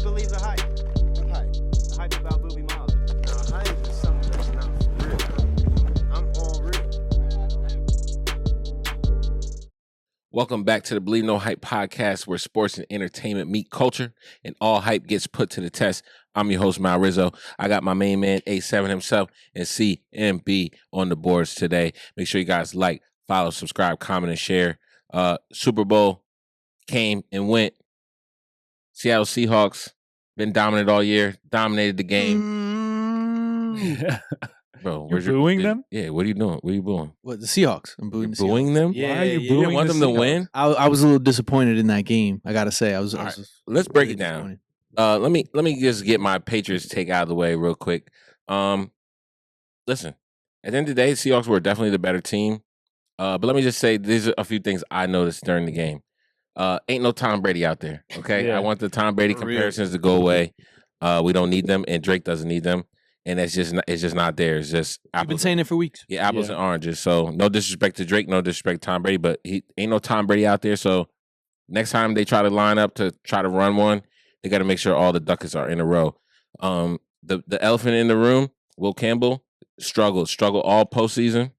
believe the hype. What hype? The hype about Booby Miles. Nah, hype is something that's not for real. I'm all real. Welcome back to the BelieveNoHype Podcast, where sports and entertainment meet culture and all hype gets put to the test. I'm your host, Mal Rizzo. I got my main man, A7 himself, and CMB on the boards today. Make sure you guys like, follow, subscribe, comment, and share. Super Bowl came and went. Seattle Seahawks been dominant all year, dominated the game. Bro, You're booing them? Yeah, what are you doing? What are you booing? What, the Seahawks? I'm booing the Seahawks. Booing them? Yeah, Why are you yeah, booing? yeah. You want them to win? I was a little disappointed in that game. I gotta say, I was. All right, let's break it down. Let me just get my Patriots take out of the way real quick. Listen, at the end of the day, the Seahawks were definitely the better team. But let me just say, these are a few things I noticed during the game. Ain't no Tom Brady out there. Okay, Yeah. I want the Tom Brady For real. comparisons to go away. We don't need them, and Drake doesn't need them, and it's just not there. It's just I've been saying it for weeks. yeah, apples Yeah. and oranges. So no disrespect to Drake, no disrespect to Tom Brady, but he ain't no Tom Brady out there. So next time they try to line up to try to run one, they got to make sure all the ducats are in a row. The elephant in the room, Will Campbell, struggled all postseason.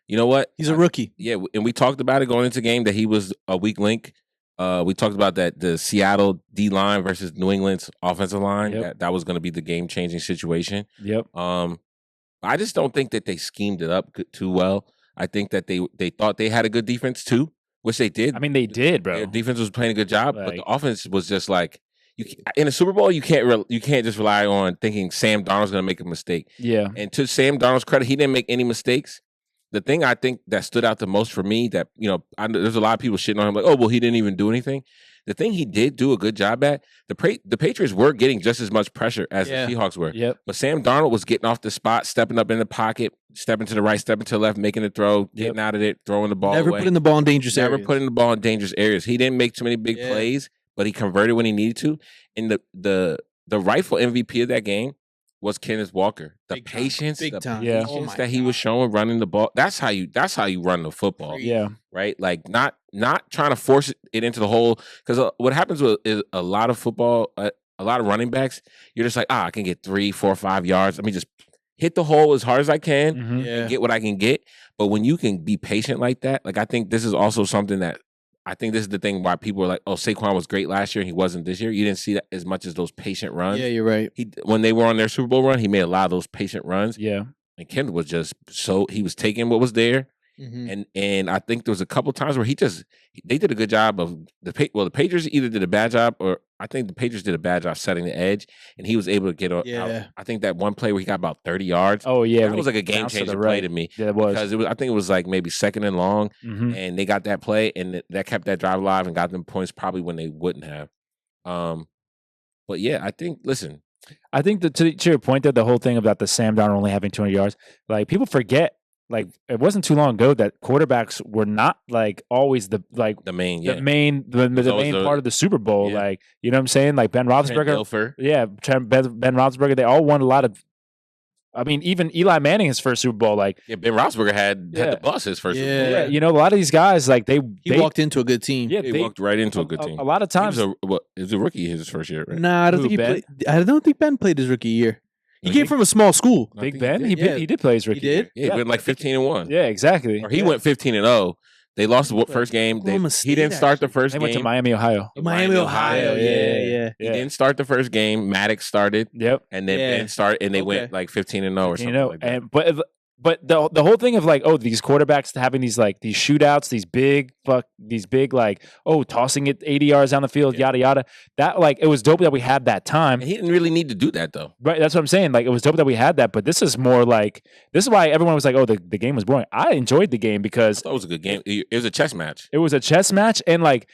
You know what? He's a rookie. Yeah, and we talked about it going into the game that he was a weak link. We talked about that the Seattle D line versus New England's offensive line. Yep. That was going to be the game changing situation. Yep. I just don't think that they schemed it up too well. I think that they thought they had a good defense too, which they did. I mean, they did, bro. Their defense was playing a good job, but Like- the offense was just like in a Super Bowl. You can't just rely on thinking Sam Darnold's going to make a mistake. Yeah. And to Sam Darnold's credit, he didn't make any mistakes. The thing I think that stood out the most for me that, there's a lot of people shitting on him like, oh, well, he didn't even do anything. The thing he did do a good job at, the Patriots were getting just as much pressure as Yeah. the Seahawks were. Yep. But Sam Darnold was getting off the spot, stepping up in the pocket, stepping to the right, stepping to the left, making the throw, getting out of it, throwing the ball Never away. putting the ball in dangerous Never areas. putting the ball in dangerous areas. He didn't make too many big Yeah. plays, but he converted when he needed to. And the rightful MVP of that game was Kenneth Walker. The Big time. patience, Big the time. Yeah. patience Oh my that he was God. showing running the ball. That's how you run the football, Yeah. right? Like not trying to force it into the hole. Because what happens is a lot of football, a lot of running backs, you're just like, I can get 3, 4, 5 yards. Let me just hit the hole as hard as I can. Mhm. Yeah. Get what I can get. But when you can be patient like that, like I think this is also something that I think this is the thing why people are like, oh, Saquon was great last year and he wasn't this year. You didn't see that as much as those patient runs. Yeah, you're right. When they were on their Super Bowl run, he made a lot of those patient runs. Yeah. And Ken was just he was taking what was there. Mhm. And I think there was a couple times where they did a good job of the Patriots either did a bad job or I think the Patriots did a bad job setting the edge, and he was able to get out. Yeah. I think that one play where he got about 30 yards. Oh, yeah. that when was he like a game bounced to the changer play right. to me Yeah, it was. because I think it was like maybe second and long, Mhm. and they got that play, and that kept that drive alive and got them points probably when they wouldn't have. But yeah, I think listen, I think that to your point, that the whole thing about the Sam Darnold only having 200 yards, like people forget, like it wasn't too long ago that quarterbacks were not like always the main the main part of the Super Bowl. Yeah. Like, you know what I'm saying? Like Ben Roethlisberger. Dilfer. Yeah, Ben Roethlisberger. They all won a lot of. I mean, even Eli Manning, his first Super Bowl, like Yeah, Ben Roethlisberger had Yeah. the bus his first. Yeah. Super Bowl. yeah, you know, a lot of these guys, like He they walked into a good team. yeah, He they walked right into a good team. A lot of He was times, it was a rookie his first year, right? Nah, I don't Who, think he Ben? played. I don't think Ben played his rookie year. He Really? came from a small school. I Big think Ben, did. he did play his rookie. did? year. Yeah, he went like 15-1. Yeah, exactly. Or he went 15-0. They lost the He first game. Oklahoma He State, didn't start the actually. first They game. went to Miami, Ohio. Miami, Ohio. Yeah. He didn't start the first game. Maddox started, Yep. and then Yeah. Ben started, and they Okay. went like 15-0 or something You know, like that. and but the whole thing of like, oh, these quarterbacks having these like these shootouts, these big like, oh, tossing it 80 yards down the field, yada yada. That like it was dope that we had that time. And he didn't really need to do that though. Right, that's what I'm saying. Like it was dope that we had that, but this is more like this is why everyone was like, "Oh, the game was boring." I enjoyed the game I because thought it was a good game. It was a chess match. it was a chess match, and like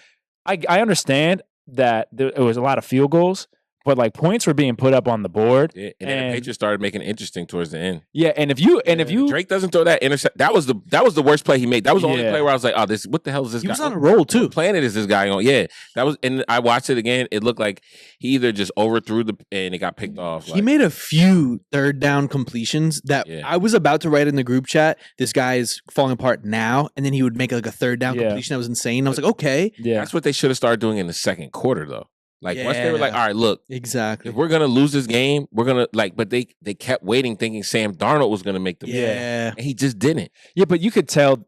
I understand that it was a lot of field goals, but like points were being put up on the board. Yeah, and then the And- Patriots started making it interesting towards the end. Yeah, and if you Drake doesn't throw that intercept, that was the worst play he made. That was the only Yeah. play where I was like, oh, what the hell is this He guy? was on a roll too. What planet is this guy on? Yeah, that was, and I watched it again. It looked like he either just overthrew and it got picked off. He made a few third down completions that Yeah. I was about to write in the group chat. This guy is falling apart now, and then he would make like a third down Yeah. completion that was insane. I was like, okay, yeah. That's what they should have started doing in the second quarter, though. Like once they were like, Yeah. all right, look, Exactly. if we're gonna lose this game, we're gonna like. But they kept waiting, thinking Sam Darnold was gonna make the move, Yeah. and he just didn't. Yeah, but you could tell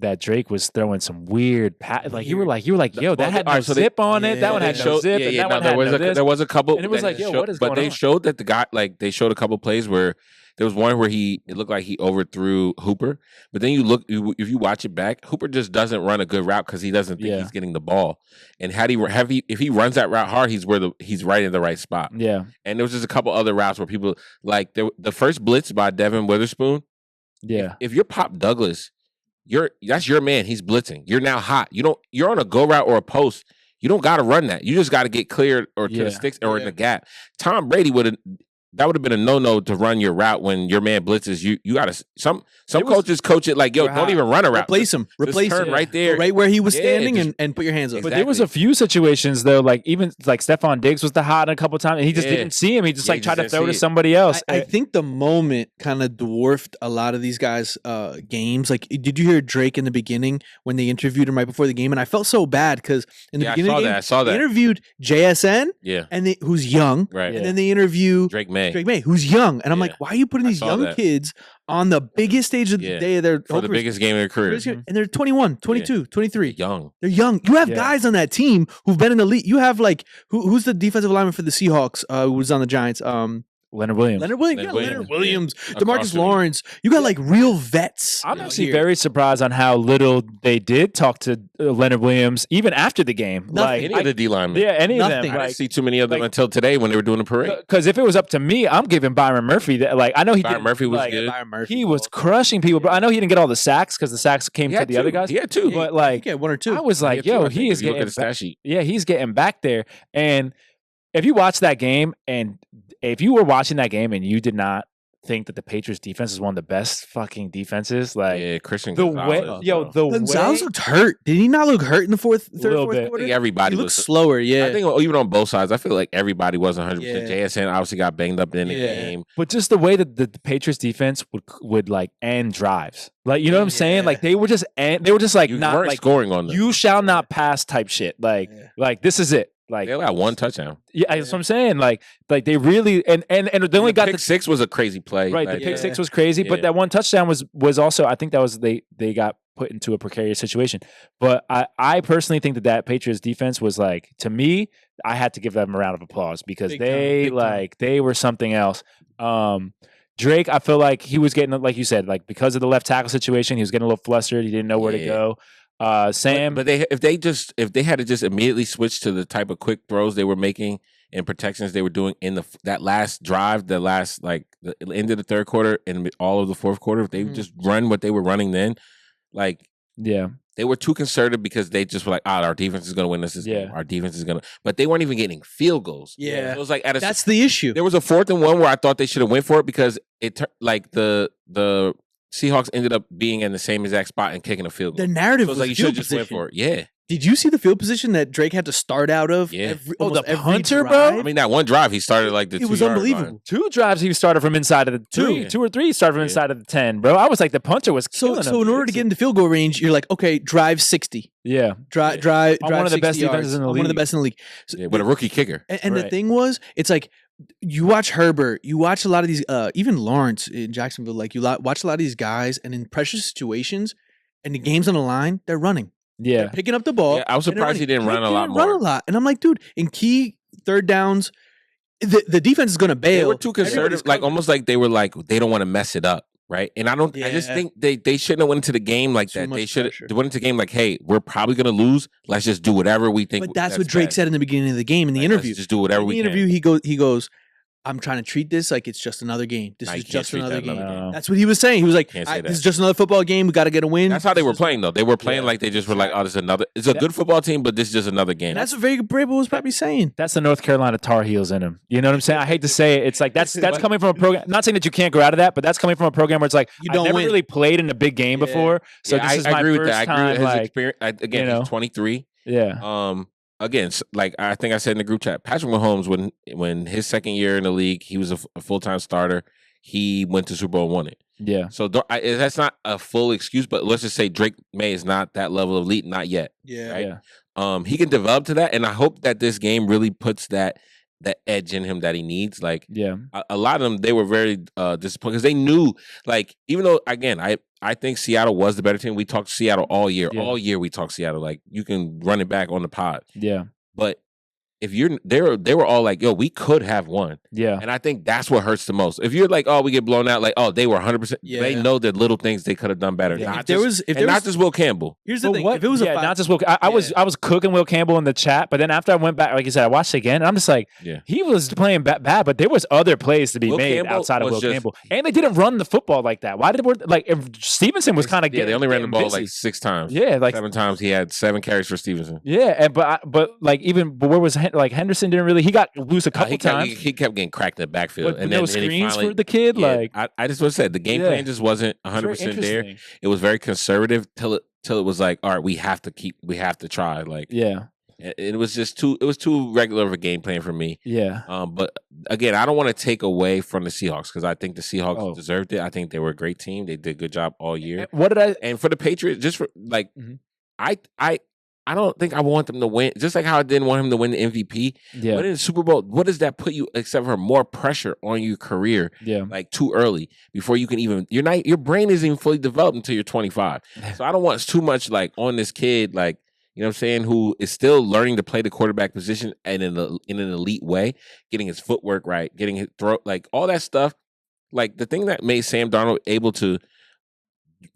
that Drake was throwing some weird like you were like, yo, that Well, had all no right, so they- zip on it. That one Yeah. had no zip, and that one had no this. There was a couple, And it was that like, yo, showed- what is but going they on? showed that the guy, like, they showed a couple plays where there was one where it looked like he overthrew Hooper, but then if you watch it back, Hooper just doesn't run a good route because he doesn't think he's getting the ball. And if he runs that route hard, he's right in the right spot. Yeah, And there was just a couple other routes where people like the first blitz by Devin Witherspoon. yeah. If you're Pop Douglas, that's your man. He's blitzing. You're now hot. You're on a go route or a post. You don't got to run that. You just got to get cleared or to the sticks or in the gap. Tom Brady would have been a no to run your route when your man blitzes. You got to some coaches coach it like, yo, don't even run a route. Replace him. Replace turn him right there. right where he was Yeah, standing, just- and put your hands up. But there was a few situations though, like even like Stephon Diggs was the hot a couple times, and he just didn't see him. He just Yeah, like he tried to just throw didn't to see it. somebody else. I think the moment kind of dwarfed a lot of these guys' games. Like, did you hear Drake in the beginning when they interviewed him right before the game? And I felt so bad because in the beginning of the game, I saw they that. interviewed JSN, Yeah, and who's young, right. and then they interview Drake May. who's young. And I'm Yeah. like, why are you putting I these saw young that. kids on the biggest stage of the day of their for the biggest game of their career. and they're 21, 22, 23. Young. They're young. You have Yeah. guys on that team who've been in the league. You have like who's the defensive lineman for the Seahawks? Who was on the Giants? Leonard Williams. Leonard Williams. Leonard Yeah, Leonard Williams. Williams. Yeah. DeMarcus Across the league. Lawrence. You got like real vets. I'm Yeah. actually here. very surprised on how little they did talk to Leonard Williams even after the game. Nothing. Like, Any of the D linemen. yeah, any Nothing. of I them. didn't Like, see too many of them like- until today when they were doing the parade. because if it was up to me, I'm giving Byron Murphy that. Like, I know he Byron did. Murphy was like, good. Byron Murphy. He was crushing people, but I know he didn't get all the sacks because the sacks came He to had the other two. guys. He had two. But like, Yeah, one or two. I was like, He had two, yo, I think, he if is you look getting at the stat sheet. yeah, he's getting back there. And if you watch that game, and if you were watching that game and you did not think that the Patriots defense is one of the best fucking defenses, like Yeah, Christian the Gonzalez, way, bro. Gonzalez way, looked hurt. Did he not look hurt in the fourth Little bit. I quarter? think everybody He was. looked slower. Yeah. I think even on both sides, I feel like everybody wasn't 100%. Yeah. JSN obviously got banged up in the Yeah. game. but just the way that the Patriots defense would like end drives, like you know what I'm saying, like they were just like You not weren't like scoring on them. you shall not pass type shit, like Yeah. like this is it, like They got one touchdown. yeah, that's what I'm saying, like they really and they only got pick six was a crazy play. right. Like, The pick Yeah. six was crazy, but Yeah. that one touchdown was also, I think that was they got put into a precarious situation. But I personally think that Patriots defense was like, to me, I had to give them a round of applause because Big time, they big time. like they were something else. Drake, I feel like he was getting, like you said, like because of the left tackle situation, he was getting a little flustered. He didn't know where to Yeah. go. Sam, but if they had to just immediately switch to the type of quick throws they were making and protections they were doing in that last drive, the end of the third quarter and all of the fourth quarter, if they just run what they were running then, like yeah, they were too conservative because they just were like, our defense is going to win this game. Yeah. Our defense is going to, but they weren't even getting field goals. Yeah. So it was like That's the issue. there was a 4th and 1 where I thought they should have went for it because like the Seahawks ended up being in the same exact spot and kicking a field goal. The narrative So was it's like you should field have just went position. for it. Yeah. Did you see the field position that Drake had to start out of? Yeah. Almost the every punter, bro? drive? I mean, that one drive, he started like the It was 2-yard unbelievable. line. 2 drives he started from inside of the Two. two or three. He started from Yeah. inside of the 10, bro. I was like, the punter was So, killing him. so in order to get into field goal range, you're like, okay, drive 60. yeah, Drive On one of the 60 best yards. defenses in the On one of the league. best in the league. So Yeah, with a rookie kicker. And the Right. thing was, it's like you watch Herbert, you watch a lot of these, even Lawrence in Jacksonville, like you watch a lot of these guys, and in pressure situations, and the game's on the line, they're running. yeah. They're picking up the ball. Yeah, I was and they're surprised he running. didn't run Drake a lot didn't run more. a lot. And I'm like, dude, in key third downs, the defense is going to bail. They were too conservative, Everybody's like covered. almost like they were like they don't want to mess it up, right? And I just Yeah. think they shouldn't have went into the game like Too that. They much should pressure. have went into the game like, hey, we're probably gonna lose. Let's just do whatever we think. But that's what Drake best. said in the beginning of the game in the Like, interview. Let's just do whatever In we the can. interview, he goes, I'm trying to treat this like it's just another game. This Nah, is you can't just treat another that game. another game. That's what he was saying. He was like, Can't say this that. is just another football game. We got to get a win. That's how they were This is- playing though. They were playing Yeah. like they just were like, oh, this is another. It's a good football team, but this is just another game. And that's what Vega Brable was probably saying. That's the North Carolina Tar Heels in him. You know what I'm saying? I hate to say it. It's like that's coming from a program. Not saying that you can't grow out of that, but that's coming from a program where it's like You I've don't never win. really played in a big game Yeah. before, so Yeah, this is my agree with first that. I agree with time. his Like, experience. Again, you know. he's 23. yeah, Again, like I think I said in the group chat, Patrick Mahomes, when his second year in the league, he was a full-time starter. He went to Super Bowl and won it. yeah, So that's not a full excuse, but let's just say Drake May is not that level of elite, not yet. Yeah. Right? yeah. He can develop to that, and I hope that this game really puts that edge in him that he needs. Like, Yeah. a lot of them, they were very disappointed because they knew, like, even though, again, I think Seattle was the better team. We talked Seattle all year. Yeah. All year we talked Seattle. Like, you can run it back on the pod. Yeah. But if they were all like, yo, we could have won. Yeah. And I think that's what hurts the most. If you're like, oh, we get blown out, like, oh, they were 100%. Yeah. They know the little things they could have done better. Yeah. Not If there just, was- not just Will Campbell. Here's the But thing. what- If it was yeah, a not just Will. I was cooking Will Campbell in the chat, but then after I went back, like I said, I watched it again, and I'm just like, Yeah. he was playing bad, but there was other plays to be Will made Campbell outside of was Will just- Campbell, and they didn't run the football like that. Why did if Stevenson was kind of Yeah, they only ran the ball busy. like 6 times. Yeah, like 7 times. He had 7 carries for Stevenson. yeah, and but where was like Henderson didn't really, he got loose a couple He kept, times. he kept getting cracked in the backfield. But and no then screens finally, for the kid. yeah, Like I just want to say the game Yeah. plan just wasn't it's very 100% there. interesting. It was very conservative till it was like, all right, we have to try. Like, Yeah, it was just too regular of a game plan for me. yeah, But again, I don't want to take away from the Seahawks because I think the Seahawks Oh. deserved it. I think they were a great team. They did a good job all year. What did I? And for the Patriots, just for like, Mhm. I don't think I want them to win. Just like how I didn't want him to win the MVP. Yeah, Winning the Super Bowl, what does that put you except for more pressure on your career? yeah, Like too early before you can even your brain isn't even fully developed until you're 25. So I don't want too much like on this kid, like, you know what I'm saying, who is still learning to play the quarterback position and in an elite way, getting his footwork right, getting his throw, like all that stuff. Like the thing that made Sam Darnold able to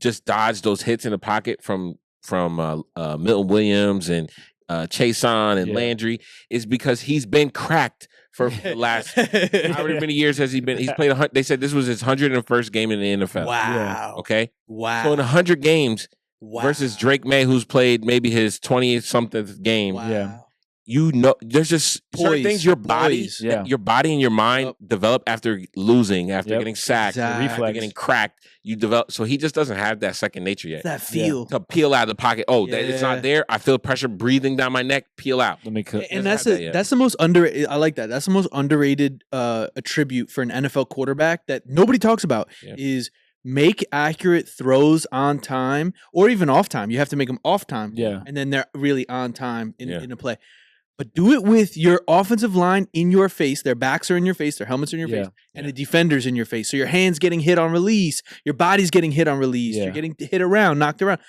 just dodge those hits in the pocket from Milton Williams and Chason and Yeah. Landry is because he's been cracked for the last however many years has he been. He's played. They said this was his 101st game in the NFL. Wow. Okay. Wow. So in 100 games Wow. versus Drake May, who's played maybe his 20-something game, Wow. Yeah. you know, there's just certain Poise. things your body, Poise. Yeah. your body and your mind Yep. develop after losing, after Yep. getting sacked, Exactly. after Reflex. getting cracked. You develop. So he just doesn't have that second nature yet. That feel. To peel out of the pocket. Oh, it's Yeah. not there. I feel pressure breathing down my neck. Peel out. Let me cook. And Doesn't have that yet. that's the most underrated. I like that. That's the most underrated attribute for an NFL quarterback that nobody talks about Yeah. is make accurate throws on time or even off time. You have to make them off time. Yeah. And then they're really on time in Yeah. a play. But do it with your offensive line in your face. Their backs are in your face. Their helmets are in your Yeah. face. And the defenders in your face. So your hands getting hit on release. Your body's getting hit on release. Yeah. You're getting hit around, knocked around.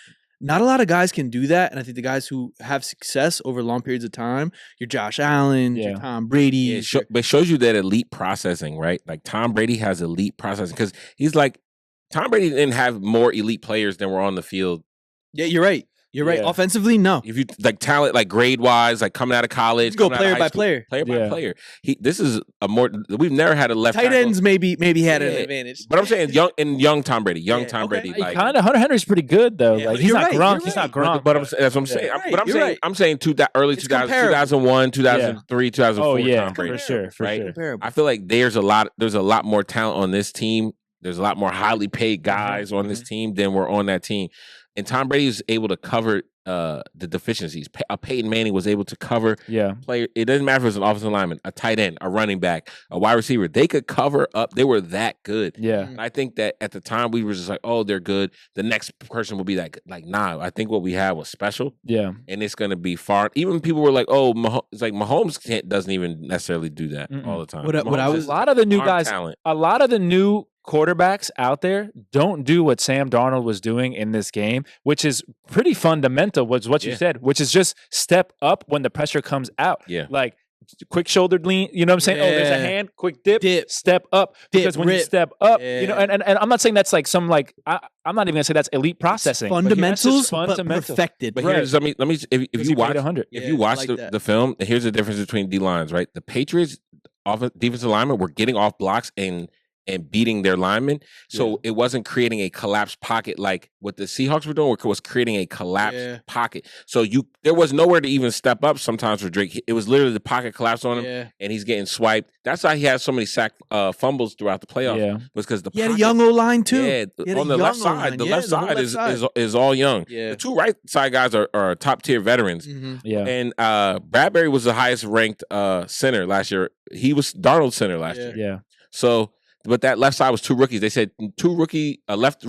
Not a lot of guys can do that. And I think the guys who have success over long periods of time, your Josh Allen, your Yeah. Tom Brady. Yeah, but it shows you that elite processing, right? Like Tom Brady has elite processing because he's like, Tom Brady didn't have more elite players than were on the field. Yeah, you're right. You're right. Yeah. Offensively, no. If you like talent, like grade wise, like coming out of college, You go coming out of player high by school, player. player by Yeah. player. This is a more. We've never had a left Tight tackle. ends maybe had an Yeah. advantage. But I'm saying young Tom Brady, Yeah, Tom okay. Brady. He Like, kind of Hunter Henry's pretty good though. Yeah, Like but he's you're not right, Gronk. you're He's not right. Gronk. but that's what I'm saying. You're right, But I'm you're saying right. I'm saying early It's 2000, comparable. 2001, 2003, 2004. Oh yeah, Tom Brady. for sure, for right? sure. Comparable. I feel like there's a lot more talent on this team. There's a lot more highly paid guys on this team than were on that team. And Tom Brady was able to cover the deficiencies. Peyton Manning was able to cover Yeah, player. It doesn't matter if it's an offensive lineman, a tight end, a running back, a wide receiver. They could cover up. They were that good. yeah, And I think that at the time we were just like, oh, they're good. The next person will be that good. Like, nah, I think what we had was special. yeah. And it's going to be far. Even people were like, oh, it's like Mahomes doesn't even necessarily do that Mm-mm. all the time. What I Mahomes was- is A lot of the new arm guys, talent. a lot of the new quarterbacks out there don't do what Sam Darnold was doing in this game, which is pretty fundamental. Was what you Yeah. said, which is just step up when the pressure comes out. Yeah. Like quick shouldered lean. You know what I'm saying? Oh, there's a Yeah. hand, quick dip, Dip. step up. Dip, Because when you rip. step up, you know, Yeah. and I'm not saying that's like some like I'm not even gonna say that's elite processing. but that's just Fundamentals, but fundamental. perfected. But Right. here's, let me if Because you he played watch 100. if Yeah, you I watch like that. the film, here's the difference between D lines, right? The Patriots defensive linemen were getting off blocks and beating their linemen. So it wasn't creating a collapsed pocket like what the Seahawks were doing, was creating a collapsed Yeah. pocket. So there was nowhere to even step up sometimes for Drake. It was literally the pocket collapsed on him Yeah. and he's getting swiped. That's why he has so many fumbles throughout the playoffs. Yeah. Was because the He had a pocket- young O line too. Yeah, He had a on the left young side. O-line. The Yeah, left the whole side left side. is all young. Yeah. The two right side guys are top tier veterans. Mhm. Yeah. And Bradbury was the highest ranked center last year. He was Darnold's center last Yeah. year. Yeah. So but that left side was 2 rookies. They said 2 rookie left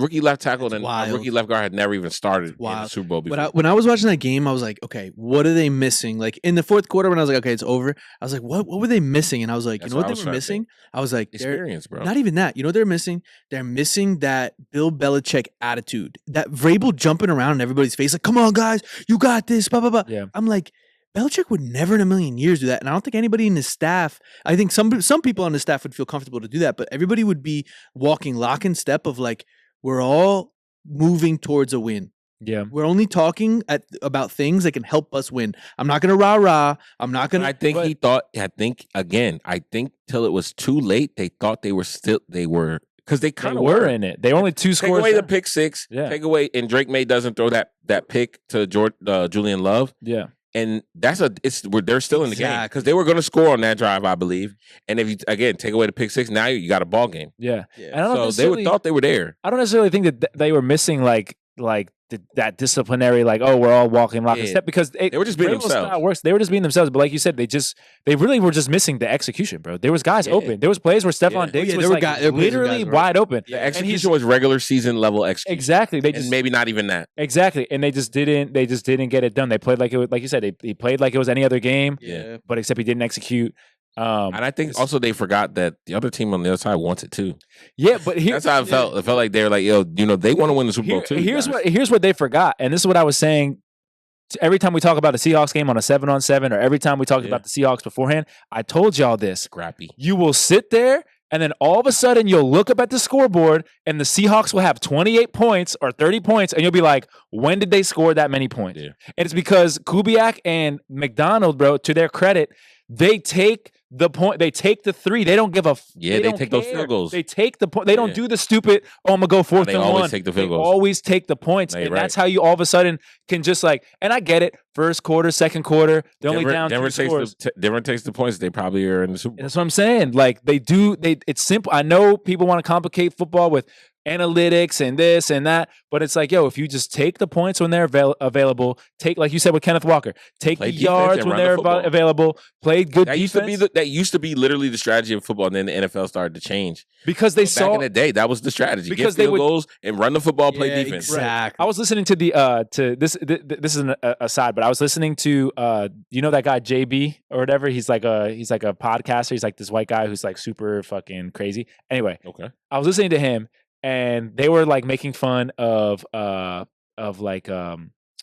tackle That's and a wild. rookie left guard had never even started in the Wild. Super Bowl before. When I was watching that game, I was like, okay, what are they missing? Like in the fourth quarter, when I was like, okay, it's over. I was like, what were they missing? And I was like, That's you know what I what was they were trying to missing? I was like, they're Experience, bro. not even that. You know what they're missing? They're missing that Bill Belichick attitude, that Vrabel jumping around in everybody's face, like, come on, guys, you got this, blah, blah, blah. Yeah. I'm like, Belichick would never in a million years do that. And I don't think anybody in his staff, I think some people on the staff would feel comfortable to do that, but everybody would be walking lock and step of like, we're all moving towards a win. Yeah. We're only talking about things that can help us win. I'm not going to rah-rah. I'm not going to. I think I think till it was too late, they thought they were, because they They kind of were in it. They only 2 Take scores. away the down. pick 6. Yeah. Take away, and Drake May doesn't throw that pick to Julian Love. Yeah. And they're still in the game Exactly. because they were going to score on that drive, I believe. And if you take away the pick 6, now you got a ball game. Yeah. Yeah. And I don't So they thought they were there. I don't necessarily think that they were missing that disciplinary, like, oh, we're all walking lock and Yeah. step, because They were just being Vrabel's themselves. style works. They were just being themselves. But like you said, they really were just missing the execution, bro. There was guys Yeah. open. There was plays where Stephon Yeah. Diggs yeah, was there were like guys- there were plays where literally guys were wide open. The Yeah. And he's execution was regular season level execution. exactly. They And just maybe not even that. exactly, and they just didn't get it done. They played like it was, like you said, he played like it was any other game, Yeah. but except he didn't execute. And I think also they forgot that the other team on the other side wants it too. Yeah, but That's how it felt. It felt like they were like, yo, they want to win the Super Bowl too. Here's guys. what they forgot, and this is what I was saying. Every time we talk about the Seahawks game on a 7-on-7, or every time we talked Yeah. about the Seahawks beforehand, I told y'all this. Scrappy. You will sit there, and then all of a sudden you'll look up at the scoreboard, and the Seahawks will have 28 points or 30 points, and you'll be like, when did they score that many points? Yeah. And it's because Kubiak and McDonald, bro, to their credit, they take the point. They take the 3. They don't give a. Yeah, they don't take those care. field goals. They take the point. They don't Yeah. do the stupid. Oh, I'm gonna go 4th They and always 1. take the field They goals. always take the points, No, and you're that's how you all of a sudden can just like. And I get it. First quarter, second quarter, they're only down 2 scores. Denver takes the points. They probably are in the Super Bowl. That's what I'm saying. Like they do. It's simple. I know people want to complicate football with analytics and this and that, but it's like, yo, if you just take the points when they're available, take, like you said with Kenneth Walker, take Play the defense yards and when run the they're football. available, play good That defense. used to be literally the strategy of football, and then the NFL started to change. because they Back saw. in the day, that was the strategy. Because Get they field would- goals and run the football, play Yeah, defense. Exactly. I was listening to to this. This is an aside, but I was listening to you know that guy JB or whatever. He's like a podcaster. He's like this white guy who's like super fucking crazy. Anyway, Okay. I was listening to him, and they were like making fun of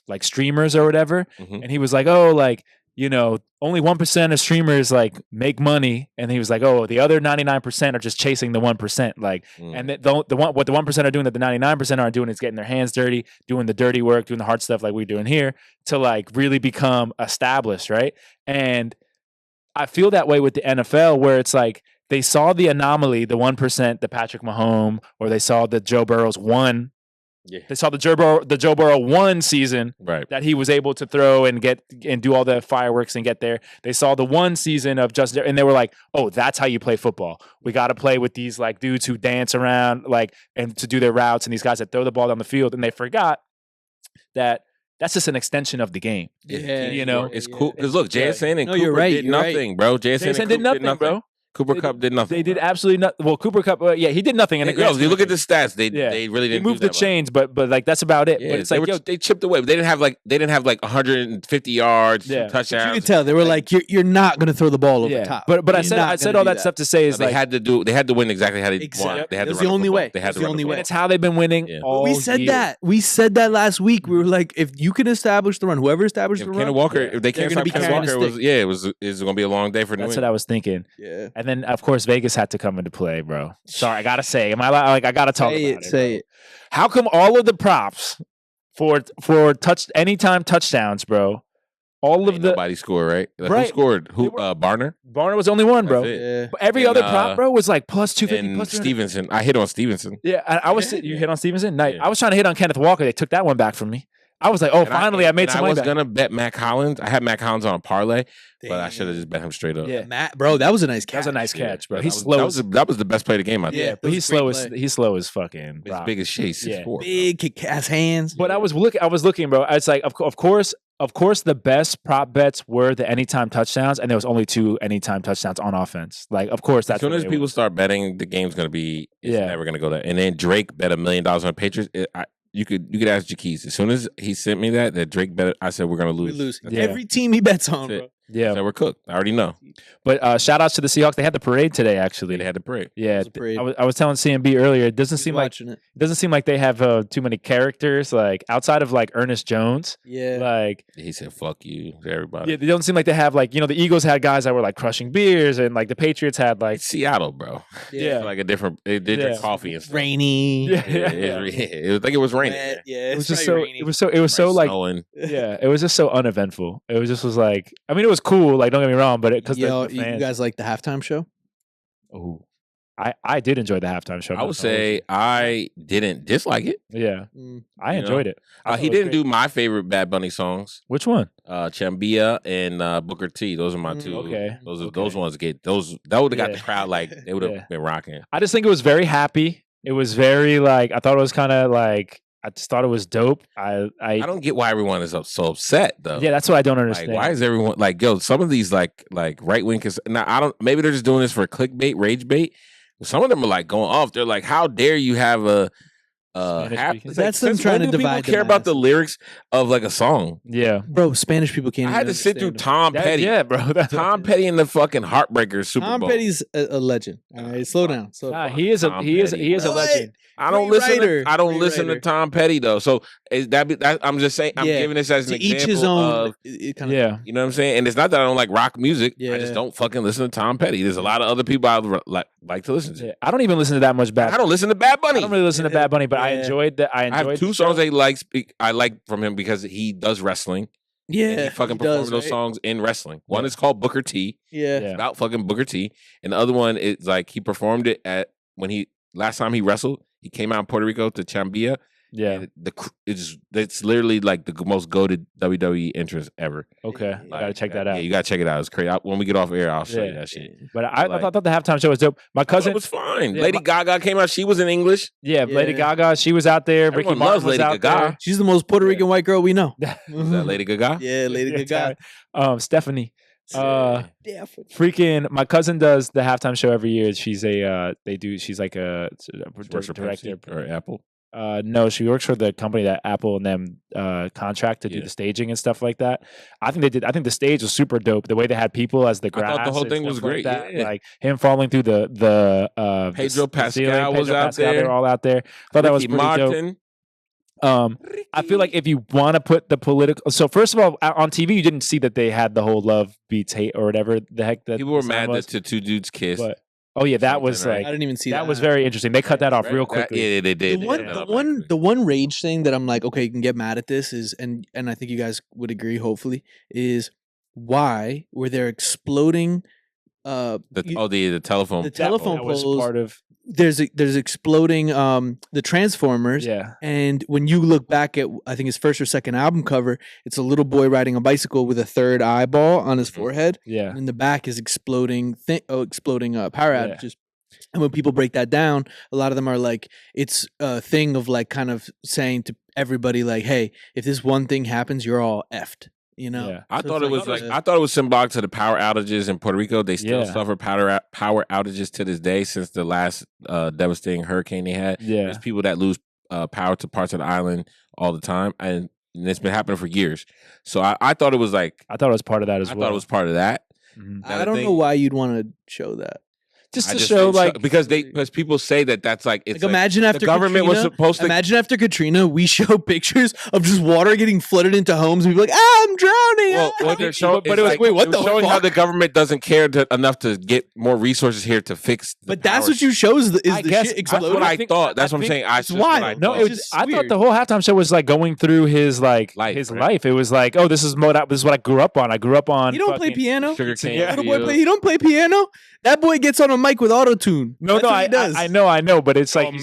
like streamers or whatever. Mhm. And he was like, oh, like, you know, only 1% of streamers like make money. And he was like, oh, the other 99% are just chasing the 1%. Like, and what the 1% are doing that the 99% aren't doing is getting their hands dirty, doing the dirty work, doing the hard stuff like we're doing here to like really become established, right? And I feel that way with the NFL, where it's like they saw the anomaly, the 1%, the Patrick Mahomes, or they saw the Joe Burrow's one. Yeah. They saw the Joe Burrow one season Right. that he was able to throw and get and do all the fireworks and get there. They saw the one season of Justin, and they were like, "Oh, that's how you play football. We got to play with these like dudes who dance around like and to do their routes, and these guys that throw the ball down the field." And they forgot that that's just an extension of the game. Yeah, you know, It's cool because look, JSN and No, Cooper you're right, did you're right. nothing, bro. JSN Jason and did Cooper nothing, bro. Cooper They Cup did nothing. They did bro. absolutely nothing. Well, Cooper Cup, yeah, he did nothing. In the Yo, grand if you look scheme at the of stats, they really things. didn't He moved do the that much. chains, but like that's about it. Yeah, but it's like, yo, they chipped away. They didn't have like 150 yards, Yeah. You touchdowns. could tell they were like, you're not going to throw the ball over yeah. top. But I You're said not I said gonna all do that stuff to say is They like had to win exactly how they Exactly. won. They had It to was run the only football. way. They It had was to the run only the way. and it's how they've been winning. Yeah. All We said year. that. We said that last week. We were like, if you can establish the run, whoever established If the Kenneth run, Walker, yeah, if they they're can't gonna stop be Kenneth carrying Walker, the it was going to be a long day for New That's England. what I was thinking. yeah. And then of course Vegas had to come into play, bro. Sorry, I gotta say, am I like I gotta talk Say about it. it? Say bro. it. How come all of the props for anytime touchdowns, bro? All of Ain't the nobody scored, right? Like, Right. Who scored? They were- Barner? Barner was the only one, bro. That's it. Yeah. But every And, other prop, bro, was like plus 250, And plus 300. Stevenson. I hit on Stevenson. Yeah, I was. You hit on Stevenson. Nice. Yeah. I was trying to hit on Kenneth Walker. They took that one back from me. I was like, oh, And finally, I made some I money was back. going to bet Mac Collins. I had Mac Collins on a parlay, but I Damn. should have just bet him straight up. Yeah. Matt, bro, that was a nice catch. That was a nice Yeah. catch, bro. That He's was- slow. That was the best play of the game, I think. Yeah. Yeah, but It he's was a great slow as play. he's slow as fucking. As rock. big as Chase, Yeah. 6'4". Big kick ass hands. But I was looking, bro. It's like, of course, of course, the best prop bets were the anytime touchdowns, and there was only 2 anytime touchdowns on offense. Like, of course, that's as soon what as it people was. start betting, the game's gonna be Yeah. never gonna go there. And then Drake bet $1 million on the Patriots. You could ask Jaquez. As soon as he sent me that Drake bet, I said we're gonna lose. We lose. That's Yeah. it. Every team he bets on, That's bro. it. Yeah, So we're cooked. I already know. but shout outs to the Seahawks. They had the parade today. Actually, They had to pray. yeah. was a parade. I was telling CMB earlier. It doesn't Who's seem like watching it. they have too many characters. Like outside of like Ernest Jones, Yeah. like He said, "Fuck you" to everybody. yeah, they don't seem like they have like the Eagles had guys that were like crushing beers, and like the Patriots had like It's Seattle, bro. Yeah. It's like a different. They did drink Yeah. coffee and stuff. Rainy. yeah, Yeah, yeah. it was like it was raining. Wet, yeah. It was it's just probably so rainy. it was so like snowing. yeah, it was just so uneventful. It was like I mean it was cool. Like don't get me wrong, but because Yo, the you fans. guys like the halftime show? Ooh. I did enjoy the halftime show. I would say I didn't dislike it. yeah, I You know? enjoyed it. I thought He it was didn't great. do my favorite Bad Bunny songs. Which one? Chambia and Booker T. Those are my two. Okay, Those are okay. those ones that would have got Yeah. the crowd like they would have Yeah. been rocking. I just think it was very happy. It was very like I thought it was kind of like I just thought it was dope. I don't get why everyone is so upset though. yeah, that's what I don't Like, understand. why is everyone like, yo? Some of these like right wing now I don't. Maybe they're just doing this for clickbait, rage bait. Some of them are like going off. They're like, how dare you have a Spanish speaking? it's That's them since trying when to do people divide the care about the masses. lyrics of like a song? yeah, Bro, Spanish people can't I had even to sit through understand them. Tom Petty. yeah, bro. That's Tom Petty and the fucking Heartbreakers Super Tom Bowl. Petty's a legend. All right, slow down. Slow Nah, down. he is a Tom he is Petty, he is a bro. legend. I don't Great listen. writer. I don't Great listen writer. to Tom Petty though. So is that I'm just saying. I'm Yeah. giving this as an To each example his own. of. It kind of, Yeah, You know what I'm saying? And it's not that I don't like rock music. I Yeah. just don't fucking listen to Tom Petty. There's a lot of other people I like to listen to. yeah. I don't even listen to that much Bad. I don't listen to Bad Bunny. I don't really listen to Bad Bunny, but I Yeah. enjoyed that. I I enjoyed have 2 the songs show. I like from him because he does wrestling. And yeah. he fucking he performs does, those right? songs in wrestling. One Yeah. is called Booker T. Yeah. Yeah. About fucking Booker T. And the other one is like he performed it at last time he wrestled. He came out in Puerto Rico to Chambia. Yeah. And it's literally like the most goated WWE entrance ever. Okay. Yeah. I gotta check that out. Yeah, you gotta check it out. It's crazy. When we get off air, I'll show you Yeah. that shit. But I Like- thought the halftime show was dope. My I thought cousin, it was fine. Yeah, Lady my- Gaga came out. She was in English. Lady Yeah. Gaga, she was out there. Ricky Everyone Martin loves was Lady out Gaga. She's the most Puerto Rican white girl we know. there. Was that Lady Gaga? Yeah, Lady Yeah, Gaga. Stephanie. Yeah. Freaking my cousin does the halftime show every year. She's she's like a She works for director. Pepsi or Apple. No, she works for the company that Apple and them contract to do Yeah. the staging and stuff like that. I think the stage was super dope. The way they had people as the I grass. thought the whole and thing was stuff like great, that. yeah. Like him falling through the Pedro the Pascal ceiling. was Pedro out Pascal, They there. were all out there. Thought that was Ricky pretty dope. Martin. I feel like if you want to put the political, so first of all, on TV you didn't see that they had the whole love beats hate or whatever the heck that People were the mad sound was. that the 2 dudes kissed. But oh yeah, that was something, right? like I didn't even see that. that was very interesting. They cut that off real quickly. Yeah, they did. The They one, cut that the off one, quickly. the one rage thing that I'm like, okay, you can get mad at this is, and I think you guys would agree, hopefully, why were there exploding? The telephone. the telephone That was poles. part of There's exploding the Transformers. yeah. And when you look back at, I think his first or second album cover, it's a little boy riding a bicycle with a third eyeball on his Mhm. forehead. Yeah. And in the back is exploding power Yeah. outages. And when people break that down, a lot of them are like, it's a thing of like kind of saying to everybody like, hey, if this one thing happens, you're all effed. You know? Yeah. I So thought it's it was like a- I thought it was symbolic to the power outages in Puerto Rico. They still Yeah. suffer power outages to this day since the last devastating hurricane they had. Yeah. There's people that lose power to parts of the island all the time, and it's been happening for years. So I thought it was like I thought it was part of that as I well. thought it was part of that. Mhm. Now I the don't thing- know why you'd want to show that. Just I to just show think like because people say that's like it's Like, imagine after the government Katrina, was supposed to. Imagine after Katrina, we show pictures of just water getting flooded into homes, and we'd be like, I'm drowning. Well, what they're showing, but it was- wait, what it was the showing how fuck? the government doesn't care enough to get more resources here to fix. The But that's power what you show is the I guess- shit That's exploding. what I think- thought. That's I what I'm think saying. it's wild. I no, thought. it was, just I thought weird. the whole halftime show was like going through his Life, his right? life. It was like, oh, this is what I grew up on. I grew up on. You don't play fucking- piano. Sugarcane Yeah. Little boy fields. play. You don't play piano. That boy gets on a mic with auto tune. No, I know, but it's like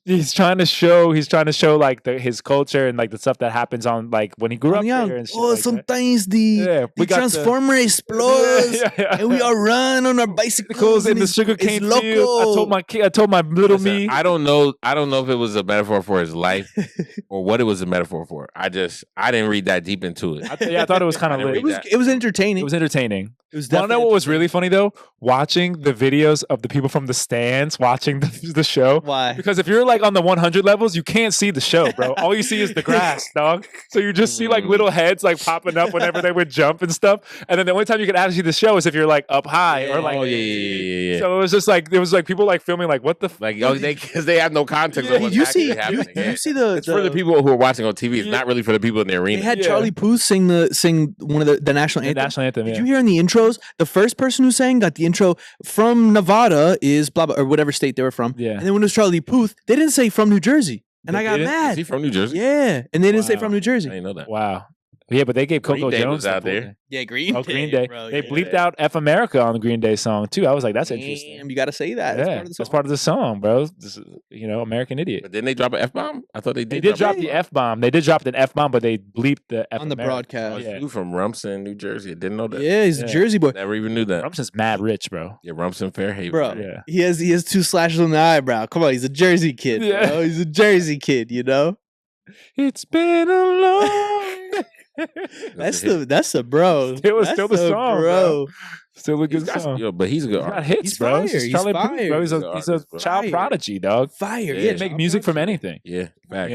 he's trying to show like his culture and like the stuff that happens on like when he grew up there and shit like sometimes the transformer explodes and we all run on our bicycles in the sugarcane field. I told my little me. I don't know if it was a metaphor for his life or what it was a metaphor for. I didn't read that deep into it. I thought it was kind of lit. It was entertaining. It was entertaining. It was. Want to know what was really funny though? Watching the videos of the people from the stands watching the show. Why? Because if you're like on the 100 levels, you can't see the show, bro. All you see is the grass, dog. So you just see like little heads like popping up whenever they would jump and stuff. And then the only time you can actually see the show is if you're like up high or like. Oh yeah. So it was just like there was like people like filming like what the like because they have no context of what's actually happening. You see the it's for the people who are watching on TV. It's not really for the people in the arena. They had Charlie Puth sing one of the national anthem. National anthem. Did you hear in the intros? The first person who sang got the intro from Nevada is blah blah or whatever state they were from. Yeah. And then when it was Charlie Puth, they didn't say from New Jersey, and I got mad. Is he from New Jersey? Yeah, and they didn't say from New I Jersey. didn't know that. Wow. Yeah, but they gave Coco Green Day Jones was out there. Yeah, Green Day. Bro, they bleeped out F America on the Green Day song too. I was like, that's interesting. Damn, you got to say that. Yeah, that's part of the song, bro. This is, American Idiot. But didn't they drop an F-bomb? I thought they did. They did drop the F-bomb. They did drop an F-bomb, but they bleeped the F on the broadcast. Yeah. You from Rumson, New Jersey. I didn't know that. Yeah, he's a Jersey boy. Never even knew that. Rumson's mad rich, bro. Yeah, Rumson, Fairhaven. Bro, yeah. he has 2 slashes on the eyebrow. Come on, he's a Jersey kid. Yeah. Bro. He's a Jersey kid, It's been a long That's the bro. It was still the song, bro. Still a good song. But he's a good artist. Got hits, bro. He's Charlie fire. Puth, bro. He's a child prodigy, dog. Fire. He can make music from anything. Yeah, fact.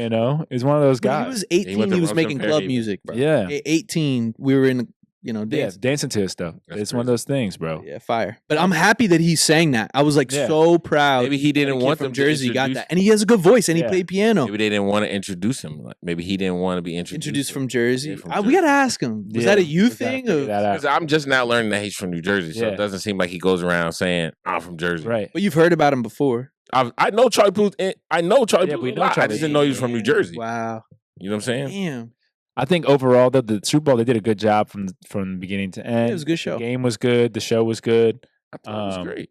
He's one of those guys. When he was 18, he was making club music, bro. Yeah. 18, we were in dancing to his stuff. That's it's crazy. one of those things, bro. Yeah, fire. But I'm happy that he sang that. I was like so proud. Maybe he didn't want from them Jersey to got that, and he has a good voice, and he Yeah. played piano. Maybe they didn't want to introduce him. Like, maybe he didn't want to be Introduced from Jersey. Yeah, from We Jersey. gotta ask him. Was that a you We gotta thing? figure Or, that out. 'Cause I'm just now learning that he's from New Jersey, so Yeah. it doesn't seem like he goes around saying I'm from Jersey. Right. but you've heard about him before. I know Charlie Puth. I know Charlie Yeah, Puth. we a know lot. I Charlie just didn't know he was from New Jersey. Wow. You know what I'm saying? Damn. I think overall, the Super Bowl, they did a good job from beginning to end. It was a good show. The game was good. The show was good. I thought it was great.